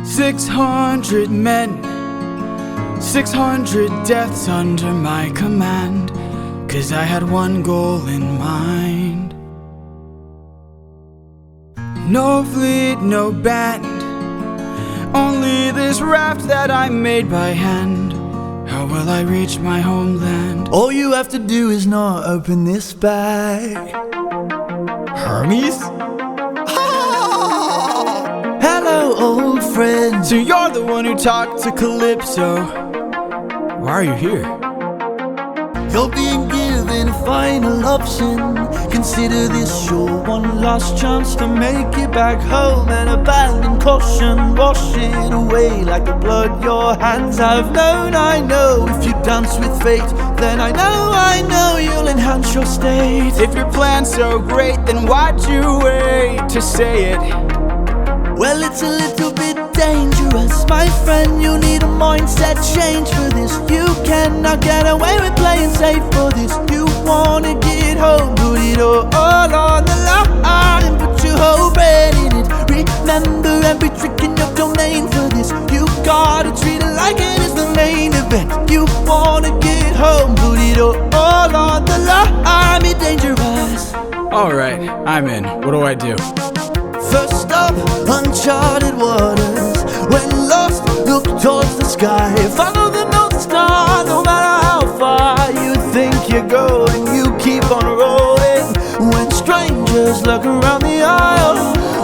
600 men, 600 deaths under my command, 'cause I had one goal in mind. No fleet, no band, only this raft that I made by hand. How will I reach my homeland?
All you have to do is not open this bag.
Hermes?
Hello, old friend.
So you're the one who talked to Calypso. Why are you here?
You're being given a final option. Consider this your one last chance to make it back home and abandon caution. Wash it away like the blood your hands have known. I know if you dance with fate, then I know you'll enhance your state.
If your plan's so great, then why'd you wait to say it?
Well, it's a little bit dangerous, my friend. You need a mindset change for this. You cannot get away with playing safe for this. You wanna get home, put it all on the line and put your whole brain in it. Remember every trick in your domain for this. You gotta treat it like it is the main event. You wanna get home, put it all on the line. Be dangerous.
Alright, I'm in. What do I do?
First up, uncharted waters. When lost, look towards the sky. Follow the North Star, no matter how far you think you're going. You keep on rolling. When strangers look around the aisle,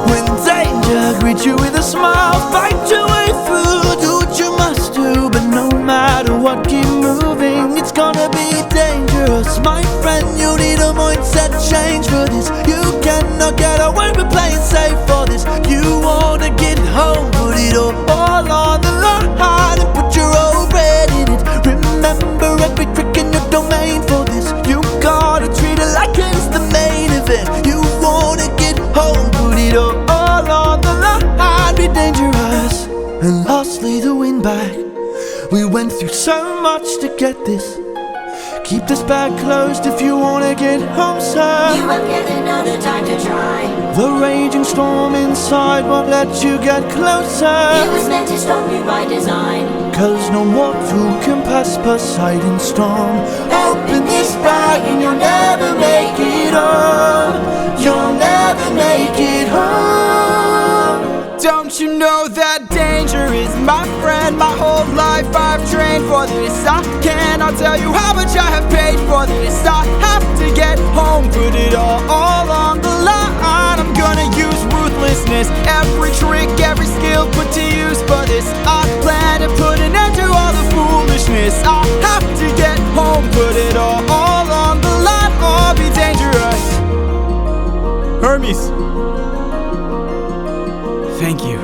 when danger greets you with a smile, fight your way through. Do what you must do, but no matter what, keep moving. It's gonna be dangerous, my friend. You need a mindset change for this. You cannot get away with playing safe for this. You wanna get home, put it all on the line and put your whole bread in it. Remember every trick in your domain for this. You gotta treat it like it's the main event. You wanna get home, put it all on the line, be dangerous. And lastly, the win back. We went through so much to get this. Keep this bag closed if you wanna get home, sir.
You won't get another time to try.
The raging storm inside won't let you get closer.
It was meant to stop you by design.
'Cause no mortal can pass Poseidon's storm. Open this bag and you'll never make it home. You'll never make it home.
Don't you know that danger is my friend? My whole life I've trained for this. I cannot tell you how much I have paid for this. I have to get home, put it all on the line. I'm gonna use ruthlessness, every trick, every skill put to use for this. I plan to put an end to all the foolishness. I have to get home, put it all on the line, or be dangerous. Hermes, thank you.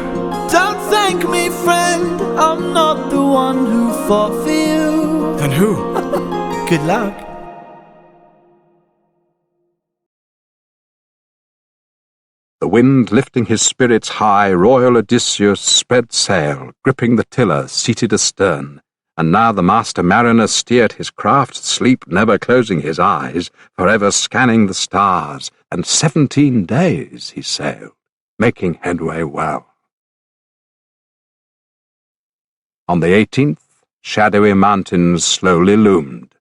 Don't thank me, friend. I'm not the one who fought for you.
Then who?
Good luck.
The wind lifting his spirits high, royal Odysseus spread sail, gripping the tiller, seated astern. And now the master mariner steered his craft, sleep never closing his eyes, forever scanning the stars, and 17 days he sailed, making headway well. On the 18th, shadowy mountains slowly loomed.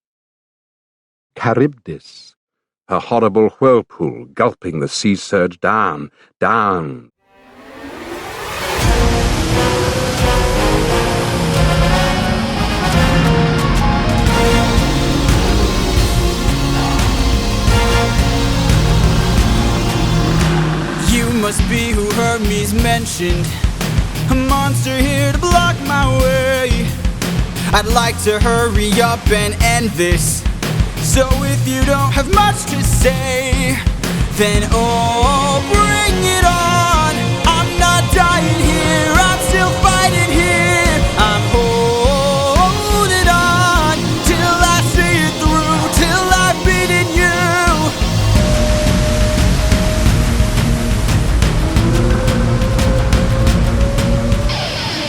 Charybdis, her horrible whirlpool gulping the sea surge down, down.
always mentioned a monster here to block my way. I'd like to hurry up and end this. So if you don't have much to say, then oh, bring it on. I'm not dying here, I'm still fighting here. I'm holding on till I see it through, till I've beaten you.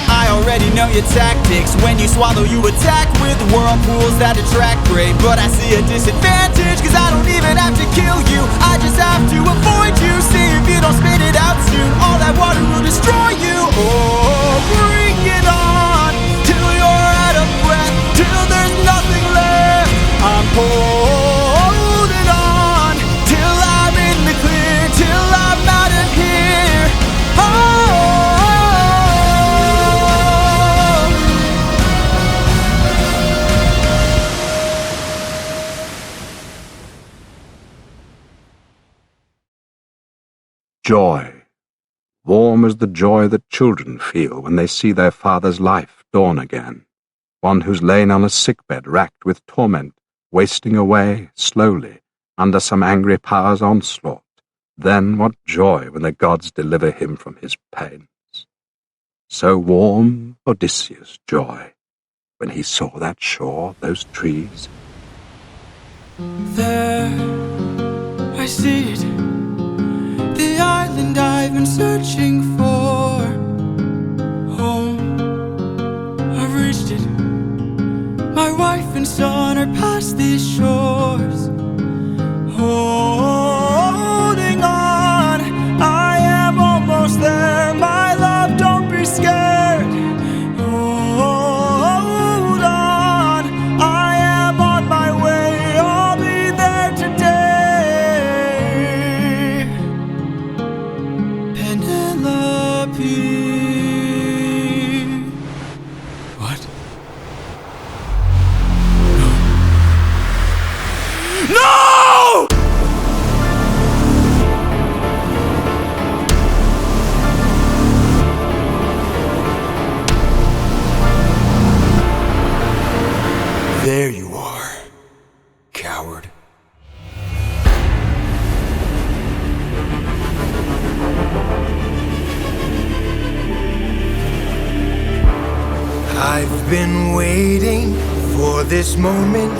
I already know your tactics. When you swallow, you attack with whirlpools that attract prey. But I see a disadvantage, cause I don't even have to kill you. I just have to avoid you. See if you don't spit it out soon, all that water will destroy you. Oh, bring it on till you're out of breath, till there's nothing left. I'm holding on till I'm in the clear, till I'm out of here. Oh,
joy. Warm as the joy that children feel when they see their father's life dawn again. One who's lain on a sickbed racked with torment, wasting away slowly under some angry power's onslaught. Then what joy when the gods deliver him from his pains. So warm Odysseus' joy when he saw that shore, those trees.
there, I see it. The island I've been searching for. Home, I've reached it. My wife and son are past these shores. Holding on, I am almost there. My love, don't be scared. Hold on, I am on my way. I'll be there today. Penelope. What? No!
There you are, coward. I've been waiting for this moment,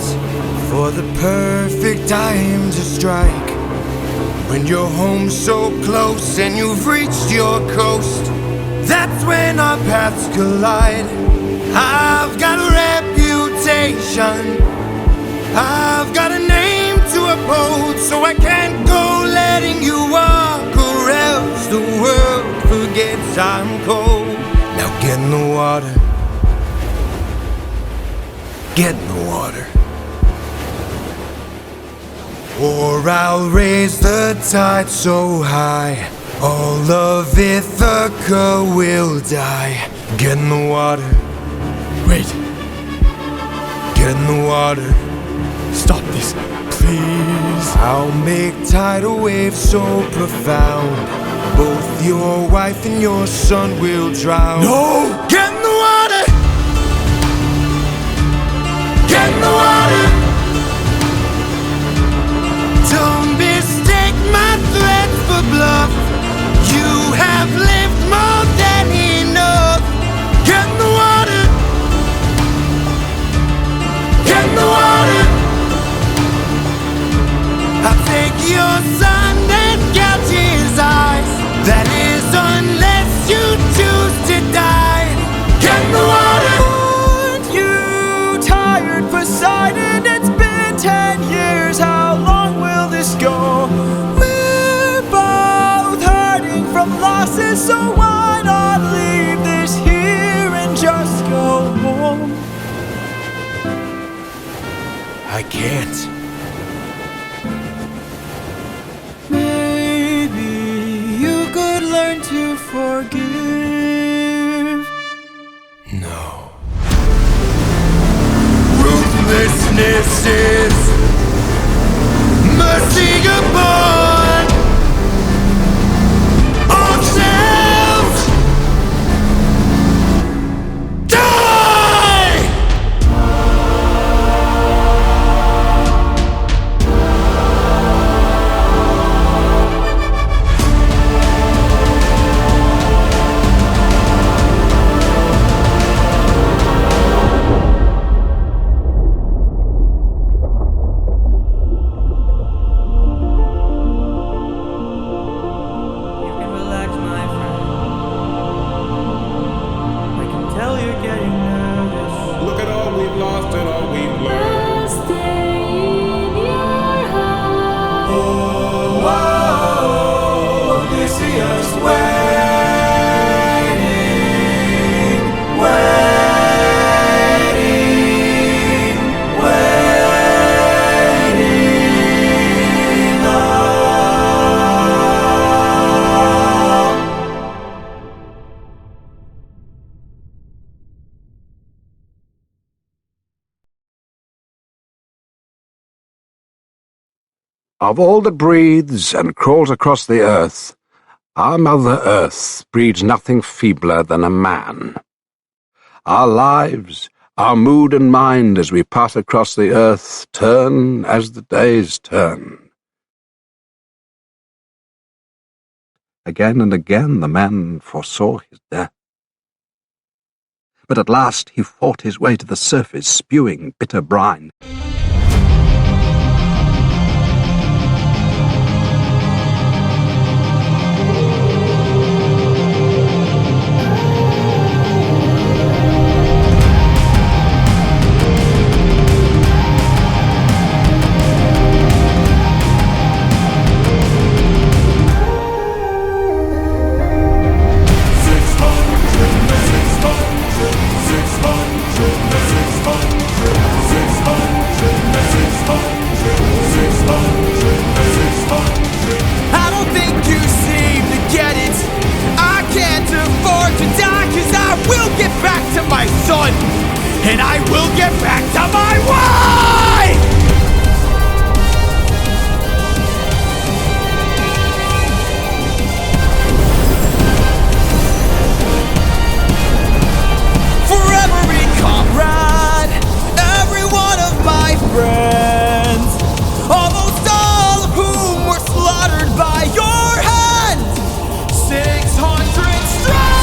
for the perfect time to strike. When you're home so close and you've reached your coast, that's when our paths collide. I've got a reputation, I've got a name to uphold, so I can't go letting you walk, or else the world forgets I'm cold. Now get in the water, get in the water, or I'll raise the tide so high, all of Ithaca will die. Get in the water. Wait. Get in the water. Stop this, please. I'll make tidal waves so profound, both your wife and your son will drown. No! Get in the water! Get in the water! Don't mistake my threats for bluff. You have lived more than enough. Get in the water! Get in the water! I'll take your son and gouge his eyes. That is unless you choose to die. Get in the water! Aren't you tired, Poseidon? It's been 10 years. How long will this go? We're both hurting from losses, so why not leave this here and just go home? I can't. Maybe you could learn to forgive. No. Ruthlessness is mercy upon all shall
see us waiting, waiting, waiting up.
Of all that breathes and crawls across the earth, our Mother Earth breeds nothing feebler than a man. Our lives, our mood and mind as we pass across the earth turn as the days turn. Again and again the man foresaw his death. But at last he fought his way to the surface, spewing bitter brine.
And I will get back to my wife! For every comrade, every one of my friends, almost all of whom were slaughtered by your hand, 600 strike!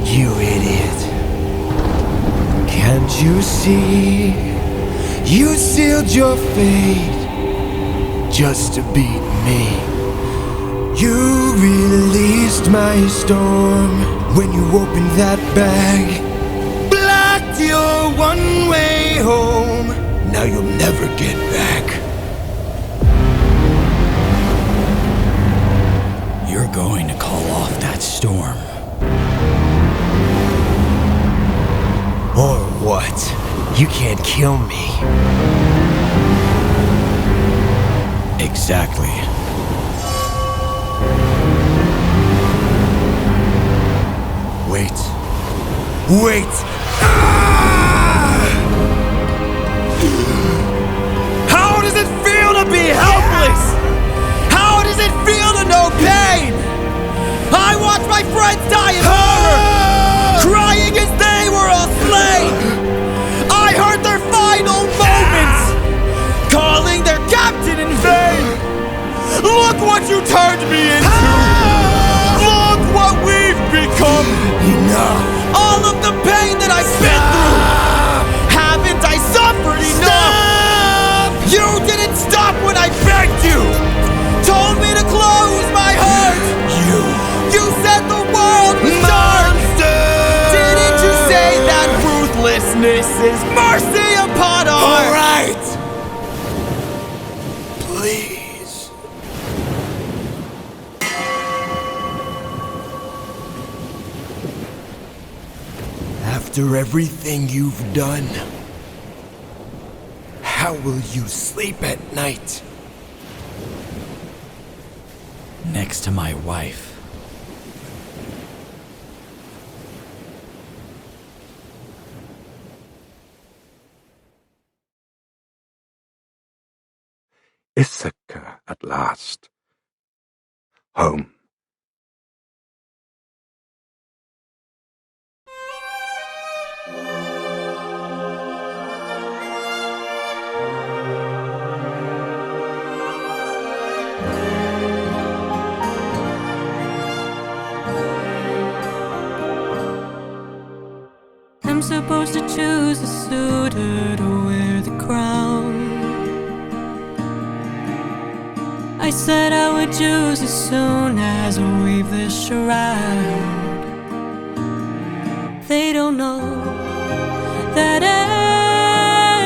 You idiot. Can't you see? You sealed your fate just to beat me. You released my storm when you opened that bag. Blocked your one-way home. Now you'll never get back.
You're going to call off that storm.
Or what? You can't kill me.
Exactly.
Wait. Wait! Ah!
How does it feel to be helpless? How does it feel to know pain? I watched my friends die in horror, crying as they were all slain. I heard their final moments, calling their captain in vain. Look what you turned me into. Look what we've become.
Enough.
All of the pain that I've been through. Haven't I suffered enough? You didn't stop when I begged you. Told me to close my heart. You said the world was dark. Didn't you say that ruthlessness is mercy upon our...
All right. Please. After everything you've done, how will you sleep at night?
Next to my wife.
Ithaca at last. Home.
I'm supposed to choose a suitor to wear the crown.
I said I would choose as soon as we weave this shroud. They don't know that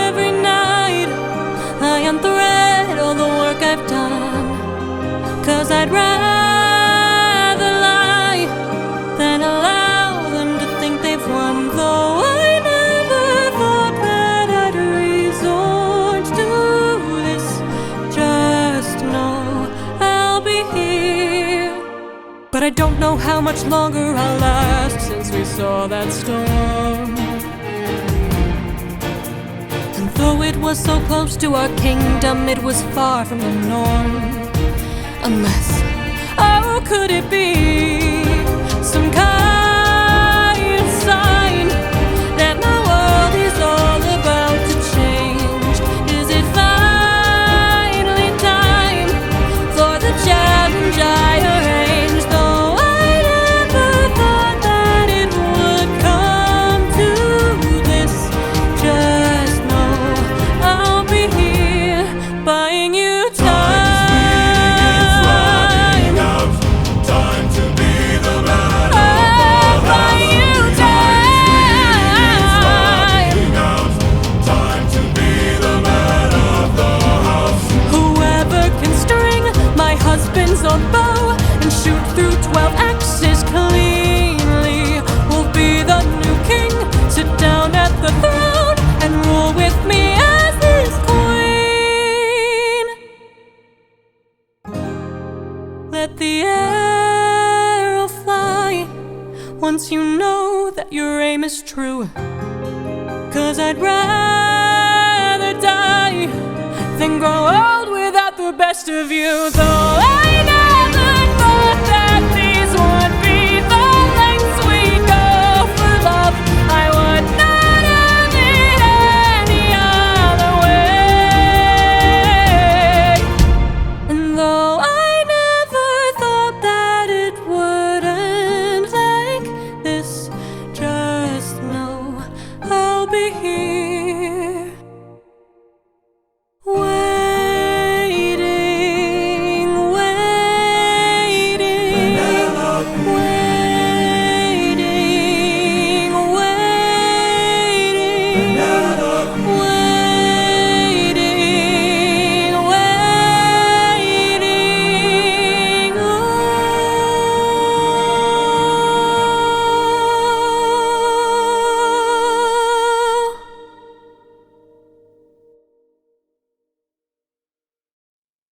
every night I unthread all the work I've done, 'cause I'd rather lie than allow them to think they've won. Though I never thought that I'd resort to this, just know I'll be here. But I don't know how much longer I'll last since we saw that storm. And though it was so close to our kingdom, it was far from the norm. Unless, oh, could it be some kind of sign that my world is all about to change? Is it finally time for the challenge I arranged? Though I never thought that it would come to this, just know I'll be here buying you time. On bow and shoot through 12 axes cleanly will be the new king. Sit down at the throne and rule with me as his queen. Let the arrow fly once you know that your aim is true, 'cause I'd rather die than grow old without the best of you. Though I never thought that these would be the lengths we go for love, I would not have it any other way. And though I never thought that it would end like this, just know I'll be here waiting, waiting, waiting, waiting, waiting, waiting.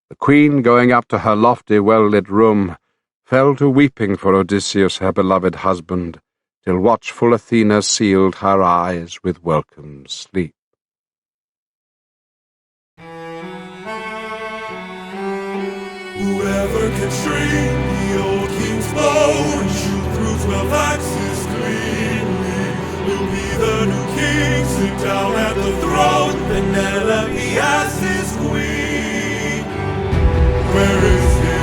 The queen, going up to her lofty, well-lit room, fell to weeping for Odysseus, her beloved husband, till watchful Athena sealed her eyes with welcome sleep.
Whoever can string the old king's bow and shoot through 12 axes cleanly will be the new king. Sit down at the throne, Penelope as his queen. Where is he?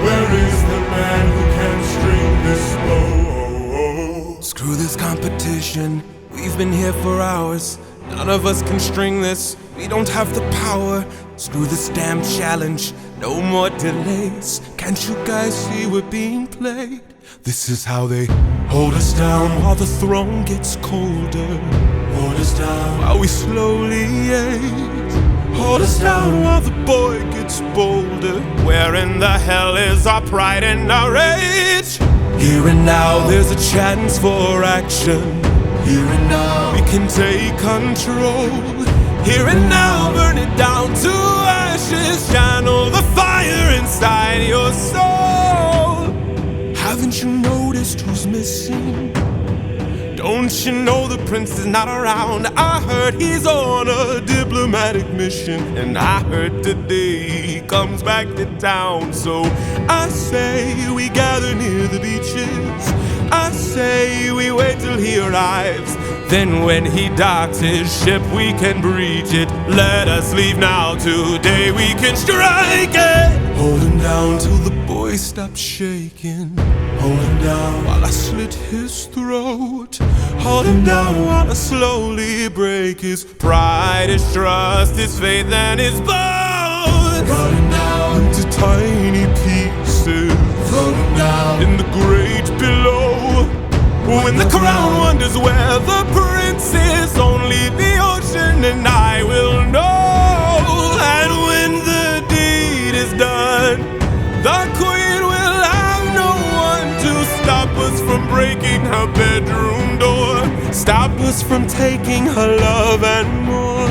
Where is the man who can string this bow?
Screw this competition, we've been here for hours. None of us can string this, we don't have the power. Screw this damn challenge, no more delays. Can't you guys see we're being played? This is how they hold us down while the throne gets colder.
Hold us down
while we slowly age. Hold us down while the boy gets bolder. Where in the hell is our pride and our rage? Here and now there's a chance for action.
Here and now
we can take control. Here and now burn it down to ashes. Channel the fire inside your soul. Haven't you noticed who's missing? Don't you know the prince is not around? I heard he's on a diplomatic mission, and I heard today he comes back to town. So I say we gather near the beaches. I say we wait till he arrives. Then when he docks his ship we can breach it. Let us leave now, today we can strike it.
Hold him down
till the boy stops shaking.
Hold him down
while I slit his throat. Hold him down while I slowly break his pride, his trust, his faith, and his bones.
Got him down
to around wonders where the prince is. Only the ocean and I will know. And when the deed is done, the queen will have no one to stop us from breaking her bedroom door, stop us from taking her love and more.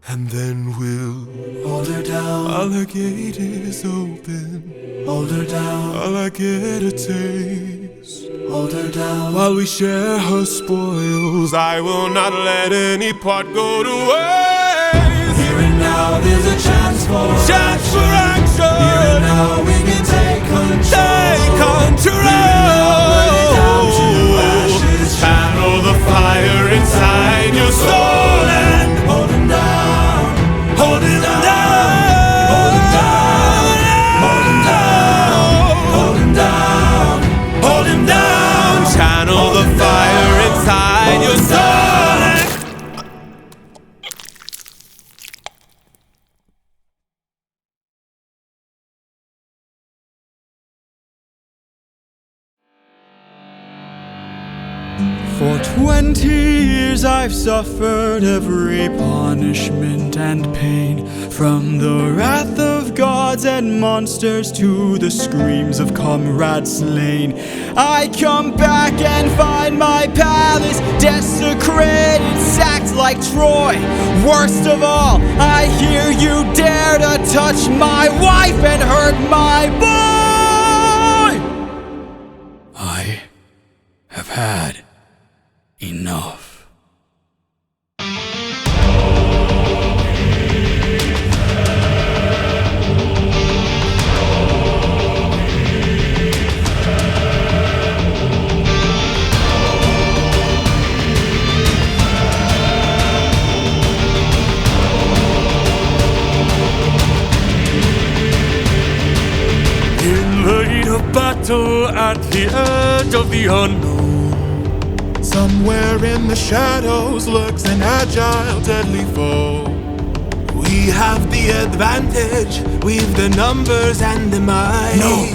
And then we'll
hold her down.
While her gate is open,
hold her down.
While I get a taste,
hold her down.
While we share her spoils, I will not let any part go to waste.
Here and now there's a chance for
action.
Here and now we can take control.
Take control. Channel the fire inside your soul and
hold him down.
Hold him down.
Hold him down. Hold him down. Hold him down.
Hold him down. Channel the fire inside your soul.
For 20 years I've suffered every punishment and pain, from the wrath of gods and monsters to the screams of comrades slain. I come back and find my palace desecrated, sacked like Troy. Worst of all, I hear you dare to touch my wife and hurt my boy. I have had enough.
In the heat of battle, at the edge of the unknown, somewhere in the shadows lurks an agile, deadly foe. We have the advantage, we've the numbers and the might.
No,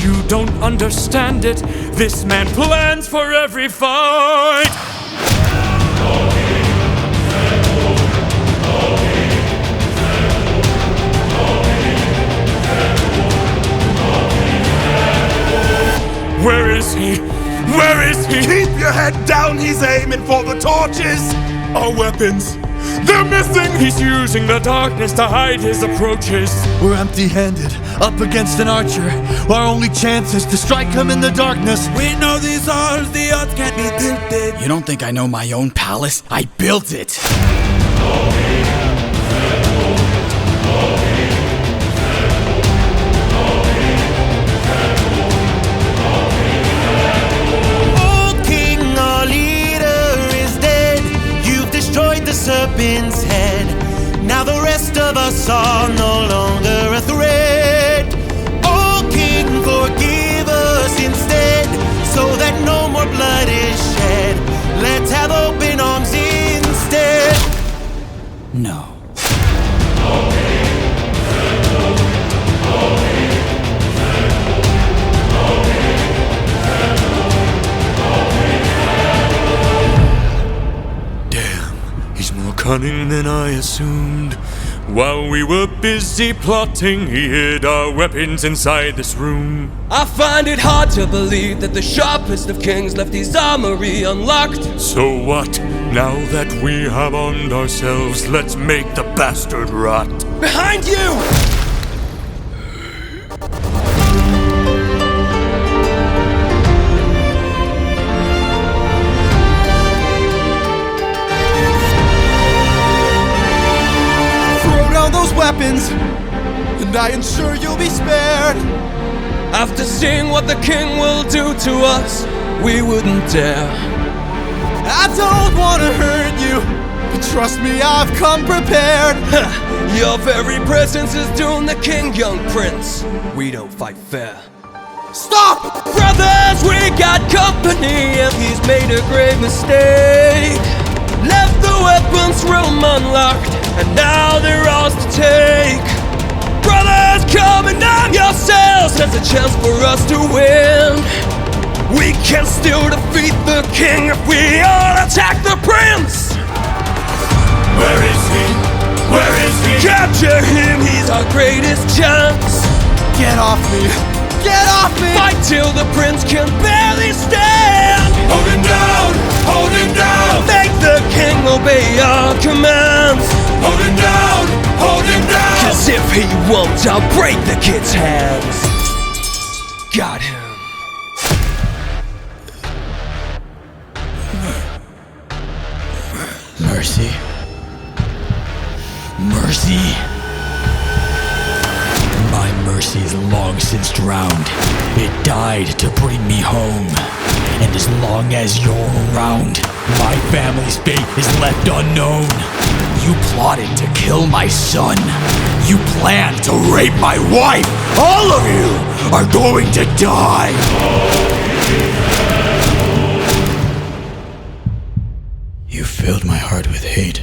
you don't understand it. This man plans for every fight. Where is he? Where is he?
Keep your head down, he's aiming for the torches. Our weapons, they're missing.
He's using the darkness to hide his approaches.
We're empty-handed, up against an archer. Our only chance is to strike him in the darkness.
We know these odds, the odds can't be tilted.
You don't think I know my own palace? I built it.
Serpent's head. Now the rest of us are no longer a threat. Oh King, forgive us instead, so that no more blood is shed. Let's have open arms instead.
No.
Cunning than I assumed. While we were busy plotting, he hid our weapons inside this room.
I find it hard to believe that the sharpest of kings left his armory unlocked.
So what? Now that we have armed ourselves, let's make the bastard rot.
Behind you!
Those weapons, and I ensure you'll be spared.
After seeing what the king will do to us, we wouldn't dare.
I don't want to hurt you, but trust me, I've come prepared.
Your very presence is doomed the king, young prince. We don't fight fair.
Stop!
Brothers, we got company, and he's made a grave mistake. Left the weapons room unlocked, and now they're ours to take. Brothers, come and arm yourselves. There's a chance for us to win. We can still defeat the king if we all attack the prince!
Where is he? Where is he?
Capture him, he's our greatest chance!
Get off me! Get off me!
Fight till the prince can barely stand!
Hold him down! Hold him down!
Make the king obey our commands!
Hold him down! Hold him down!
'Cause if he won't, I'll break the kid's hands! Got him.
Mercy. Mercy. My mercy is long since drowned. It died to bring me home. And as long as you're around, my family's fate is left unknown. You plotted to kill my son. You planned to rape my wife. All of you are going to die. You filled my heart with hate.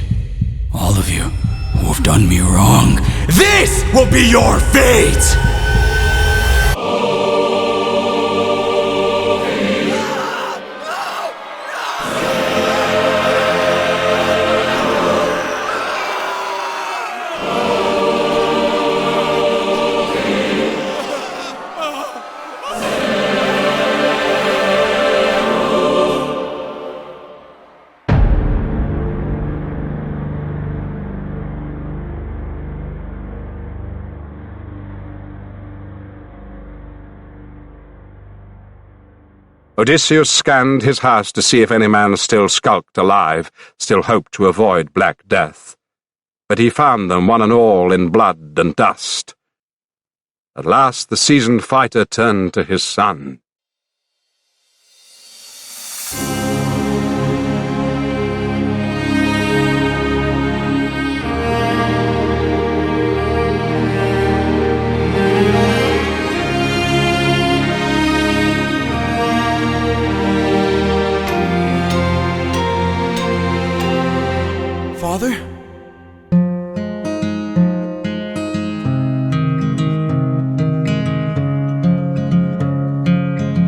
All of you who have done me wrong. This will be your fate!
Odysseus scanned his house to see if any man still skulked alive, still hoped to avoid black death. But he found them one and all in blood and dust. At last the seasoned fighter turned to his son.
Father?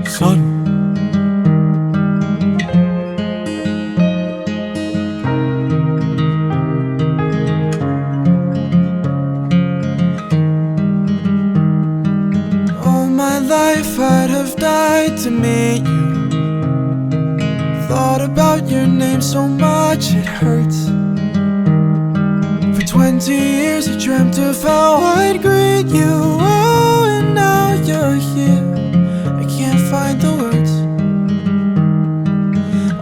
Son? All my life I'd have died to meet you. Thought about your name so much it hurts. 20 years I dreamt of how I'd greet you. Oh, and now you're here. I can't find the words.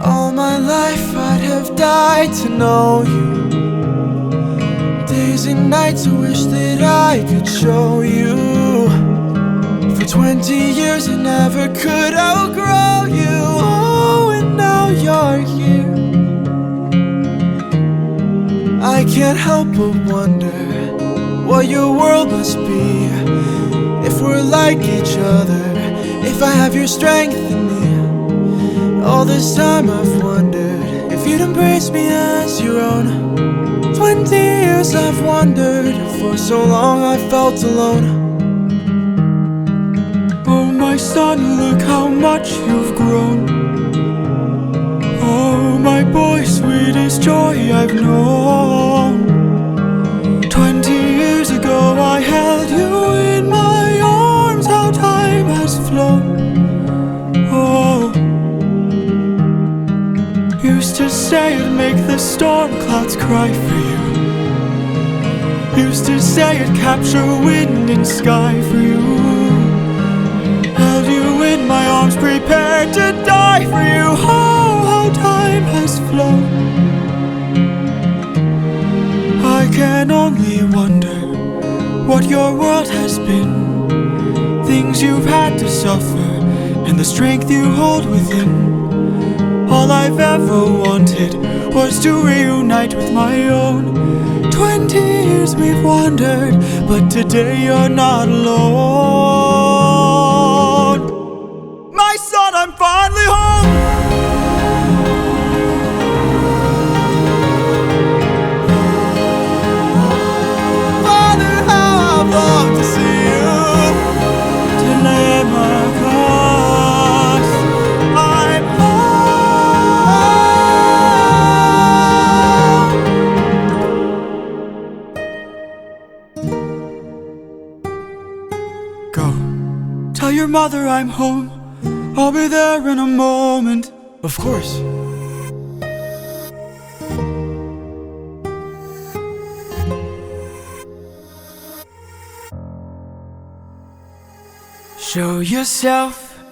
All my life I'd have died to know you. Days and nights I wish that I could show you. For 20 years I never could outgrow you. Oh, and now you're here. I can't help but wonder what your world must be. If we're like each other, if I have your strength in me. All this time I've wondered if you'd embrace me as your own. 20 years I've wondered, for so long I felt alone. Oh my son, look how much you've grown. Oh, my boy, sweetest joy I've known. 20 years ago I held you in my arms. How time has flown. Oh, used to say I'd make the storm clouds cry for you. Used to say I'd capture wind and sky for you. Held you in my arms, prepared to die for you. Oh, time has flown. I can only wonder what your world has been. Things you've had to suffer and the strength you hold within. All I've ever wanted was to reunite with my own. 20 years we've wandered, but today you're not alone. My son, I'm finally home. Long to see you, to lay my cross
Tell your mother I'm home. I'll be there in a moment. Of course. Show yourself.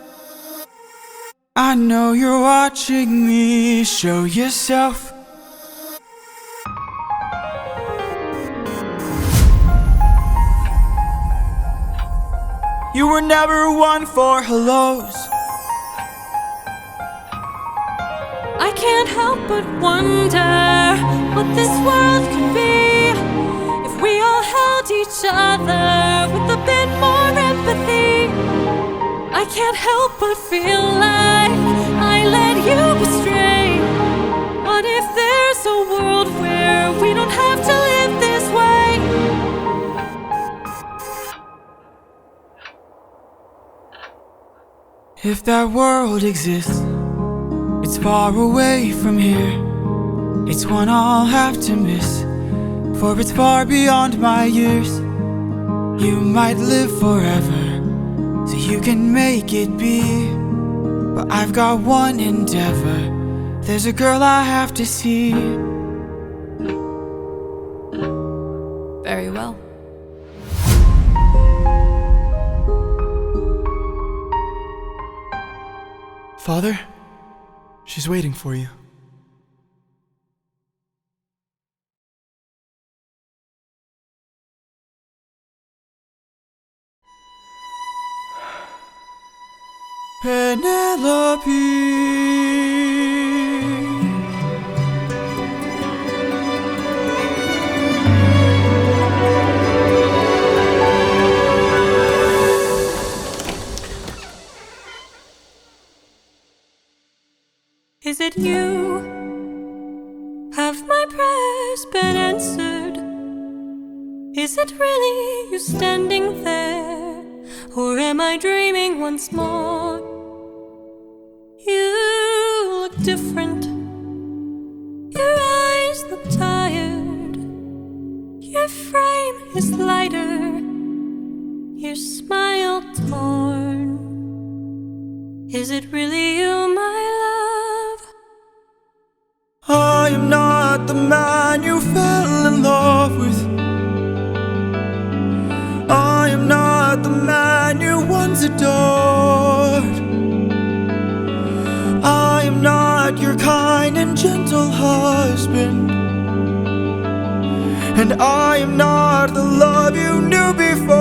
I know you're watching me. Show yourself. You were never one for hellos.
I can't help but wonder what this world could be if we all held each other with a bit more empathy. I can't help but feel like I led you astray. What if there's a world where we don't have to live this way?
If that world exists, it's far away from here. It's one I'll have to miss, for it's far beyond my years. You might live forever, so you can make it be. But I've got one endeavor. There's a girl I have to see.
Very well.
Father, she's waiting for you. Penelope.
Is it you? Have my prayers been answered? Is it really you standing there? Or am I dreaming once more? You look different. Your eyes look tired. Your frame is lighter. Your smile torn. Is it really you, my love?
I am not the man you fell in love with. I am not the man you once adored. I am not your kind and gentle husband. And I am not the love you knew before.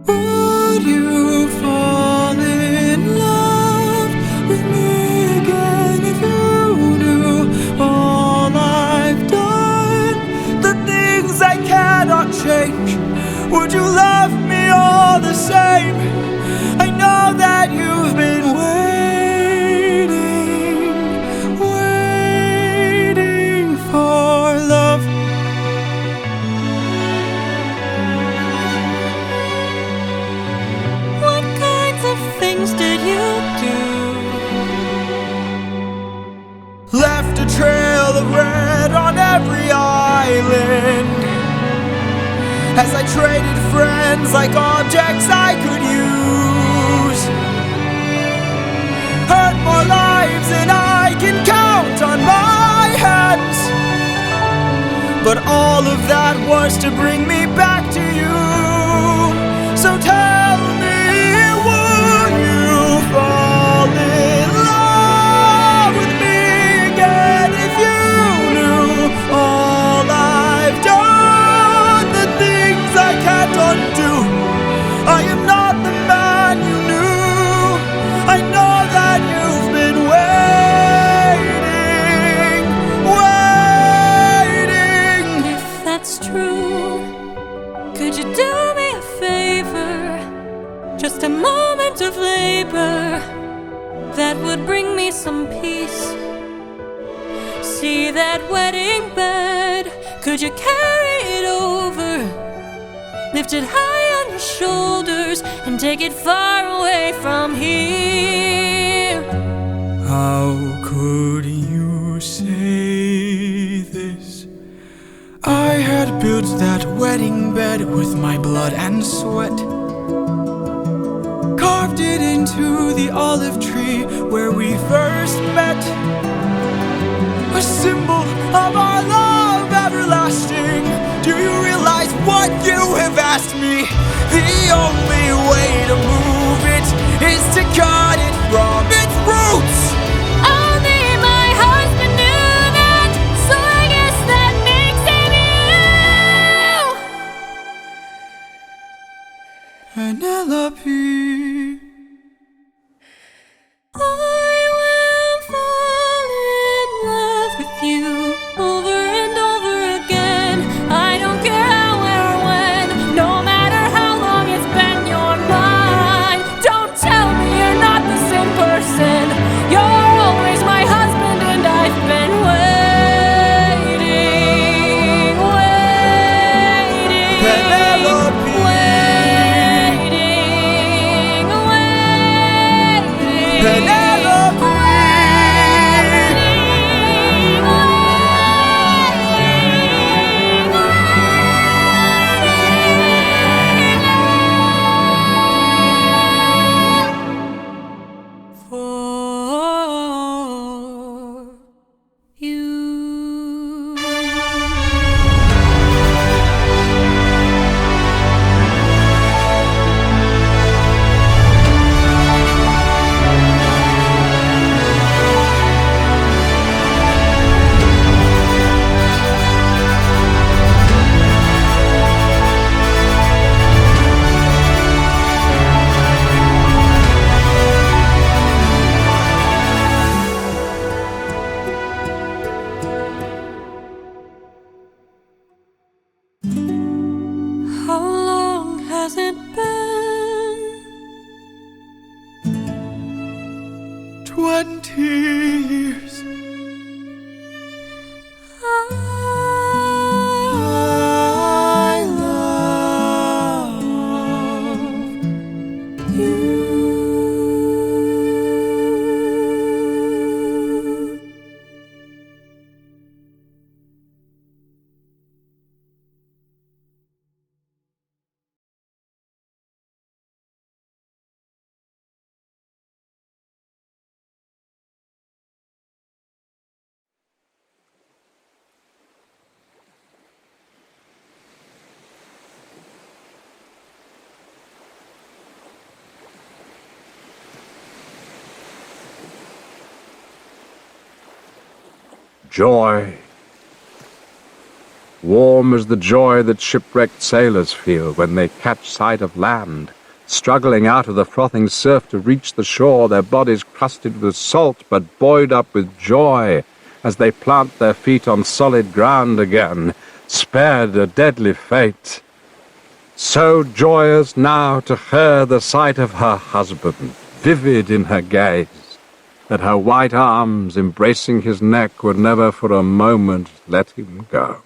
Would you fall in love with me again if you knew all I've done? The things I cannot change. Would you love me all the same? I know that you've been waiting for love.
What kinds of things did you do?
Left a trail of red on every island as I traded friends like objects I could use. Hurt more lives than I can count on my hands. But all of that was to bring me back to you. So tell me, would you fall in love with me again if you knew all I've done? The things I can't undo. I am not the man you knew. I know that you've been waiting.
If that's true, could you do me a favor? Just a moment of labor that would bring me some peace. See that wedding bed, could you carry it over? Lift it high on your shoulders and take it far away from here.
How could you say this? I had built that wedding bed with my blood and sweat. Carved it into the olive tree where we first met. A symbol of our love everlasting. Do you realize what you have asked me? The only way to move it is to cut it from its roots.
Only my husband knew that, so I guess that makes him you.
Penelope,
I will fall in love with you over and over again. I don't care how or when, no matter how long it's been, you're mine. Don't tell me you're not the same person. You're always my husband, and I've been waiting, waiting,
Penelope,
waiting, waiting.
Penelope.
How long has it been?
20 years.
I love you.
Joy. Warm as the joy that shipwrecked sailors feel when they catch sight of land, struggling out of the frothing surf to reach the shore, their bodies crusted with salt but buoyed up with joy as they plant their feet on solid ground again, spared a deadly fate. So joyous now to her the sight of her husband, vivid in her gaze, that her white arms embracing his neck would never for a moment let him go.